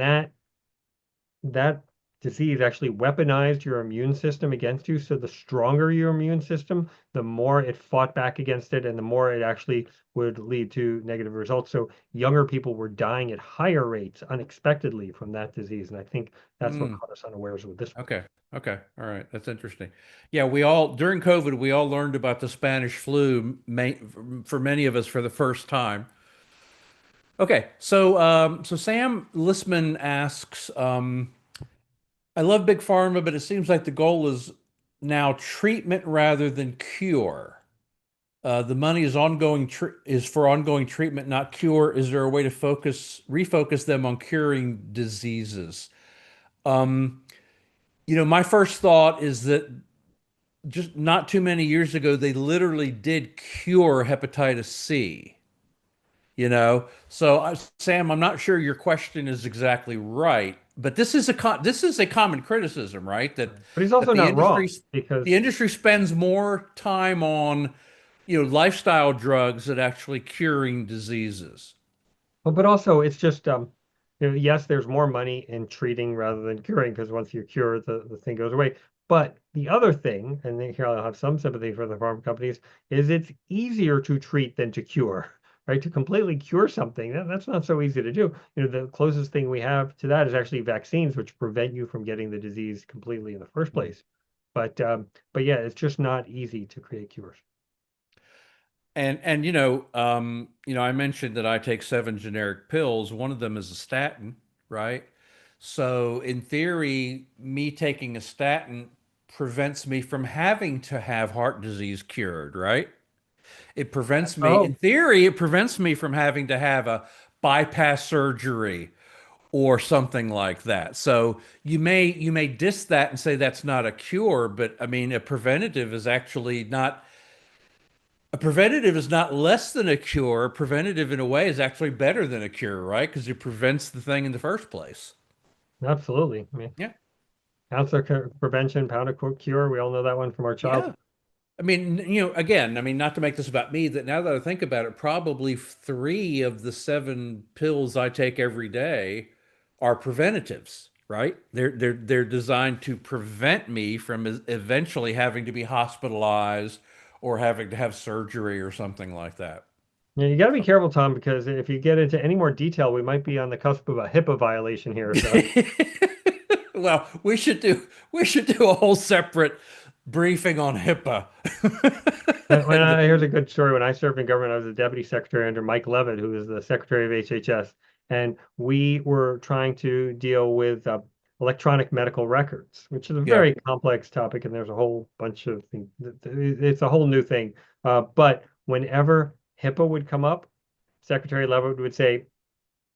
that disease actually weaponized your immune system against you. So the stronger your immune system, the more it fought back against it, and the more it actually would lead to negative results. So younger people were dying at higher rates unexpectedly from that disease. And I think that's what Mm. caught us unawares with this one. Okay. Okay. All right. That's interesting. Yeah, we all during COVID, we all learned about the Spanish flu for many of us for the first time. Okay. So Sam Lissman asks, I love Big Pharma, but it seems like the goal is now treatment rather than cure. The money is for ongoing treatment, not cure. Is there a way to refocus them on curing diseases? Um, my first thought is that just not too many years ago, they literally did cure hepatitis C, So, Sam, I'm not sure your question is exactly right, but this is a common criticism, right? That Right. But he's that also not wrong the because industry spends more time on, lifestyle drugs than actually curing diseases. well, but also it's just yes, there's more money in treating rather than curing because once you cure, the thing goes away. But the other thing, and here I'll have some sympathy for the pharma companies, is it's easier to treat than to cure, right? To completely cure something, that's not so easy to do. The closest thing we have to that is actually vaccines, which prevent you from getting the disease completely in the first place. But yeah, it's just not easy to create cures. And I mentioned that I take 7 generic pills. One of them is a statin, right? So in theory, me taking a statin prevents me from having to have heart disease cured, right? In Oh, theory, it prevents me from having to have a bypass surgery or something like that. So you may diss that and say that's not a cure, but I mean a preventative is not less than a cure. A preventative in a way is actually better than a cure, right? Because it prevents the thing in the first place. absolutely. I mean, Yeah. ounce of prevention, pound of cure. We all know that one from our Yeah. childhood. I mean, again, I mean, not to make this about me, that now that I think about it, probably 3 of the 7 pills I take every day are preventatives, right? They're designed to prevent me from eventually having to be hospitalized or having to have surgery or something like that. Yeah, you got to be careful, Tom, because if you get into any more detail, we might be on the cusp of a HIPAA violation here. So Well, we should do a whole separate briefing on HIPAA. here's a good story. When I served in government, I was a deputy secretary under Mike Levitt, who was the secretary of HHS, and we were trying to deal with electronic medical records, which is a Yeah. very complex topic, and there's a whole bunch of things. It's a whole new thing. But whenever HIPAA would come up, Secretary Levitt would say,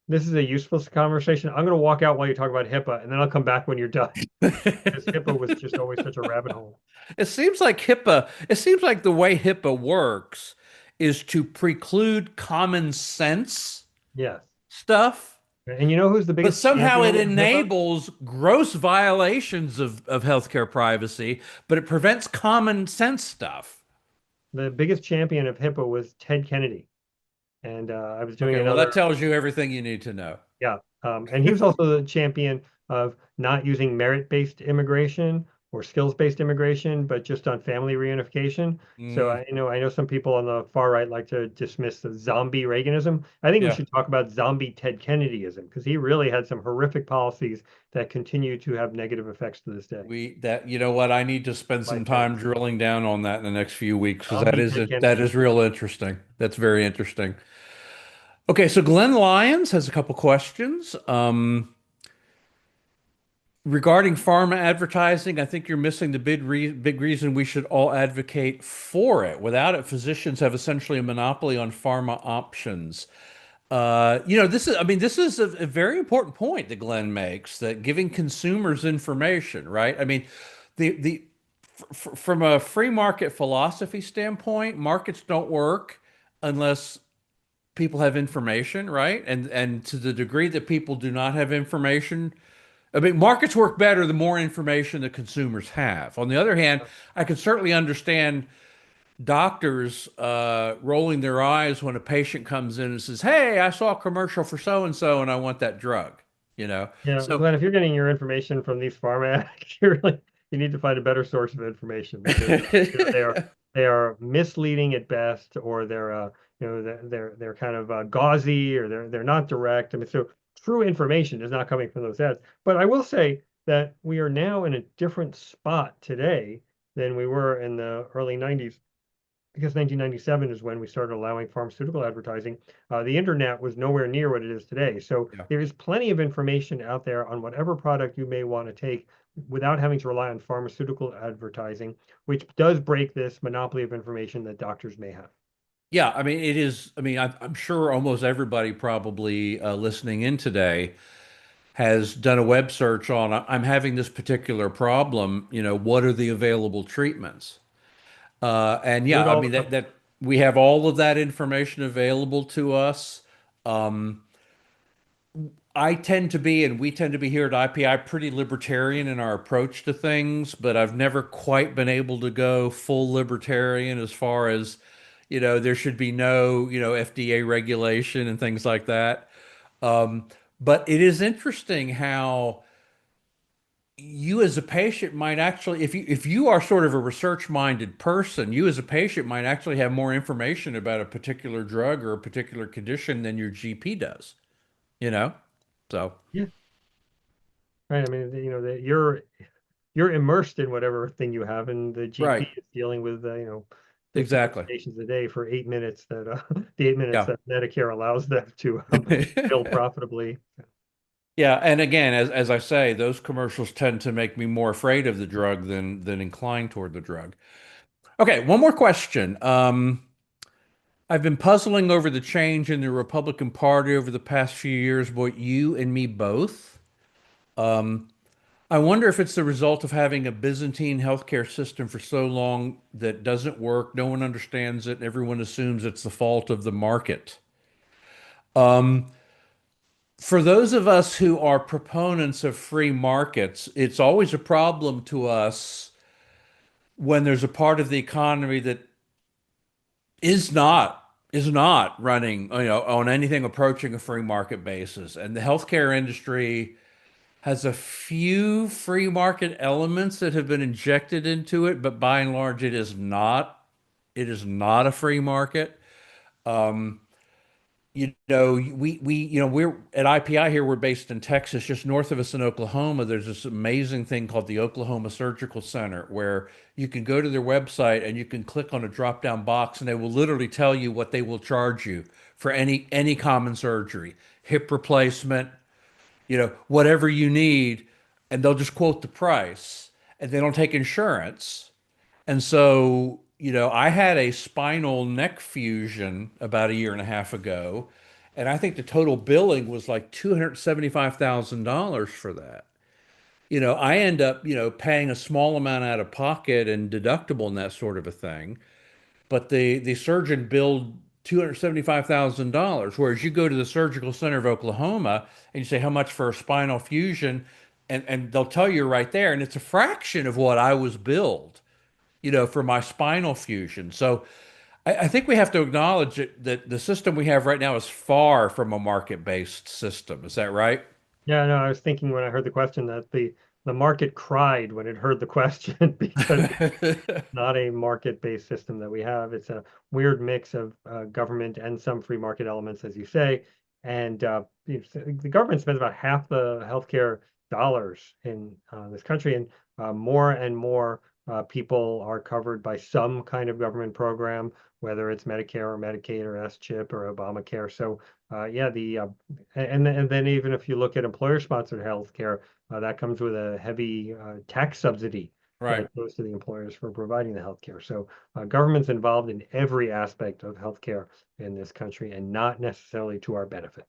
"This is a useless conversation. I'm going to walk out while you talk about HIPAA, and then I'll come back when you're done." Because HIPAA was just always such a rabbit hole. It seems like the way HIPAA works is to preclude common sense Yes. stuff, And you know who's the but biggest somehow it champion of HIPAA? enables gross violations of healthcare privacy, but it prevents common sense stuff. The biggest champion of HIPAA was Ted Kennedy. And I was doing Okay, well, another, that tells you everything you need to know. yeah. And he was also the champion of not using merit-based immigration or skills-based immigration, but just on family reunification. So Mm, I know some people on the far right like to dismiss the zombie Reaganism. I think we yeah. should talk about zombie Ted Kennedyism because he really had some horrific policies that continue to have negative effects to this day. You know what, I need to spend some Life time fantasy. drilling down on that in the next few weeks because Zombie Ted that Kennedy. is real interesting. That's very interesting. Okay, so Glenn Lyons has a couple questions. Regarding pharma advertising, I think you're missing the big reason we should all advocate for it. Without it, physicians have essentially a monopoly on pharma options. This is a very important point that Glenn makes, that giving consumers information, right? I mean, the from a free market philosophy standpoint, markets don't work unless people have information, right? And to the degree that people do not have information, I mean, markets work better the more information the consumers have. On the other hand, I can certainly understand doctors rolling their eyes when a patient comes in and says, "Hey, I saw a commercial for so and so, and I want that drug." You know, Yeah, so Glenn, if you're getting your information from these pharma ads, you need to find a better source of information because they are misleading at best, or they're they're kind of gauzy, or they're not direct. I mean, so true information is not coming from those ads. But I will say that we are now in a different spot today than we were in the early 90s because 1997 is when we started allowing pharmaceutical advertising. The internet was nowhere near what it is today. So yeah. there is plenty of information out there on whatever product you may want to take without having to rely on pharmaceutical advertising, which does break this monopoly of information that doctors may have. Yeah, I mean, it is. I mean, I'm sure almost everybody probably listening in today has done a web search on, I'm having this particular problem, what are the available treatments? And Do yeah, it I all mean, the time. that we have all of that information available to us. Um, I tend to be, and we tend to be here at IPI, pretty libertarian in our approach to things, but I've never quite been able to go full libertarian as far as, there should be no, FDA regulation and things like that. Um, but it is interesting how you as a patient might actually, if you are sort of a research-minded person, you as a patient might actually have more information about a particular drug or a particular condition than your GP does, you know? So, Yeah, right. I mean, you're immersed in whatever thing you have, and the GP right, is dealing with 50 exactly. consultations a day for 8 minutes that the 8 minutes Yeah. that Medicare allows them to bill profitably. Yeah, and again, as I say, those commercials tend to make me more afraid of the drug than inclined toward the drug. Okay, one more question. I've been puzzling over the change in the Republican Party over the past few years, boy, you and me both. Um, I wonder if it's the result of having a Byzantine healthcare system for so long that doesn't work, no one understands it, and everyone assumes it's the fault of the market. Um, for those of us who are proponents of free markets, it's always a problem to us when there's a part of the economy that is not running, on anything approaching a free market basis. And the healthcare industry has a few free market elements that have been injected into it, but by and large, it is not a free market. Um, we're at IPI here. We're based in Texas, just north of us in Oklahoma. There's this amazing thing called the Oklahoma Surgical Center, where you can go to their website and you can click on a drop-down box, and they will literally tell you what they will charge you for any common surgery, hip replacement, whatever you need, and they'll just quote the price, and they don't take insurance. And so, I had a spinal neck fusion about a year and a half ago, and I think the total billing was like $275,000 for that. I end up, paying a small amount out of pocket and deductible and that sort of a thing. But the surgeon billed $275,000, whereas you go to the Surgical Center of Oklahoma and you say, how much for a spinal fusion? And they'll tell you right there, and it's a fraction of what I was billed, for my spinal fusion. So I think we have to acknowledge that the system we have right now is far from a market-based system. Is that right? Yeah, no, I was thinking when I heard the question that the market cried when it heard the question because not a market-based system that we have. It's a weird mix of government and some free market elements, as you say. And the government spends about half the healthcare dollars in this country, and more and more people are covered by some kind of government program, whether it's Medicare or Medicaid or S-chip or Obamacare. So yeah, and then even if you look at employer-sponsored healthcare, that comes with a heavy tax subsidy Right. that goes to the employers for providing the healthcare. So government's involved in every aspect of healthcare in this country and not necessarily to our benefit.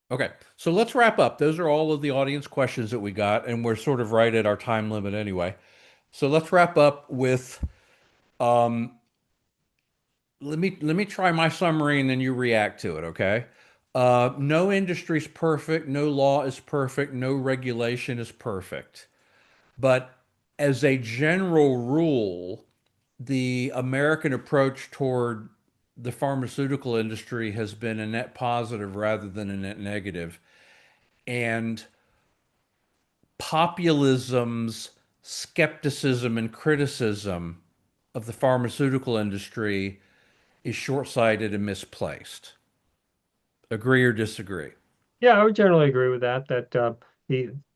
Okay, so let's wrap up. Those are all of the audience questions that we got, and we're sort of right at our time limit anyway. So let's wrap up with um, let me try my summary and then you react to it, okay? No industry's perfect, no law is perfect, no regulation is perfect. But as a general rule, the American approach toward the pharmaceutical industry has been a net positive rather than a net negative. And populism's skepticism and criticism of the pharmaceutical industry is short-sighted and misplaced. Agree or disagree? Yeah, I would generally agree with that. The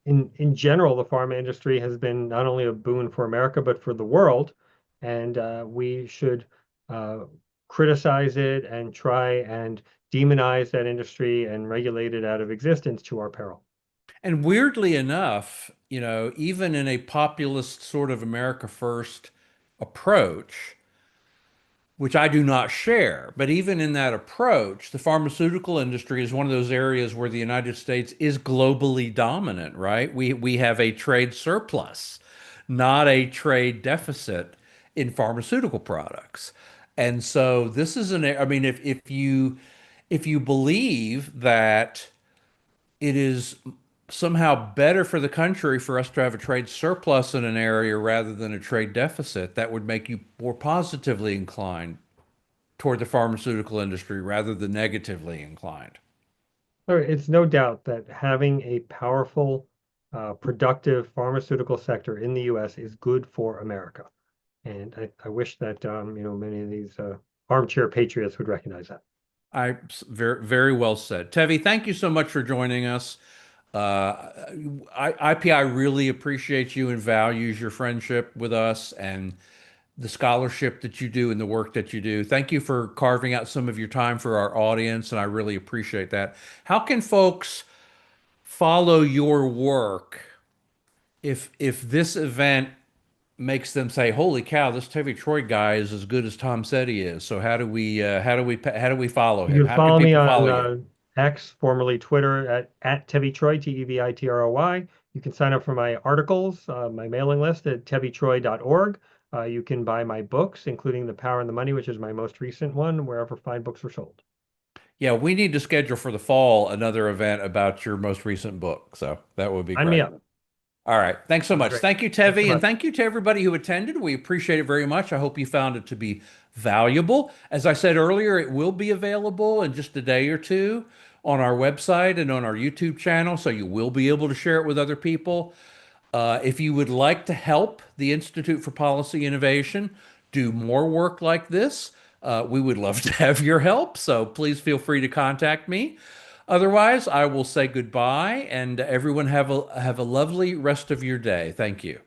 in general, the pharma industry has been not only a boon for America but for the world, and we should uh, criticize it and try and demonize that industry and regulate it out of existence to our peril. And weirdly enough, even in a populist sort of America First approach, which I do not share, but even in that approach, the pharmaceutical industry is one of those areas where the United States is globally dominant, right? We have a trade surplus, not a trade deficit in pharmaceutical products. And so this is I mean, if you believe that it is somehow better for the country for us to have a trade surplus in an area rather than a trade deficit, that would make you more positively inclined toward the pharmaceutical industry rather than negatively inclined. It's no doubt that having a powerful, productive pharmaceutical sector in the U.S. is good for America. And I wish that many of these armchair patriots would recognize that. Very, very well said. Tevi, thank you so much for joining us. Uh, IPI really appreciates you and values your friendship with us and the scholarship that you do and the work that you do. Thank you for carving out some of your time for our audience, and I really appreciate that. How can folks follow your work if this event makes them say, "Holy cow, this Tevi Troy guy is as good as Tom said he is"? So how do we follow You him? can How can follow me people on follow you? X, formerly Twitter, at Tevi Troy, Tevitroy. You can sign up for my articles, my mailing list at tevitroy.org. You can buy my books, including The Power and the Money, which is my most recent one, wherever fine books are sold. Yeah, we need to schedule for the fall another event about your most recent book. So that would be Sign me great. up. All right. Thanks so That'd be much. great. Thank you, Thanks so Tevi, and much. thank you to everybody who attended. We appreciate it very much. I hope you found it to be valuable. As I said earlier, it will be available in just a day or two on our website and on our YouTube channel, so you will be able to share it with other people. If you would like to help the Institute for Policy Innovation do more work like this, we would love to have your help. So please feel free to contact me. Otherwise, I will say goodbye and everyone have a lovely rest of your day. Thank you.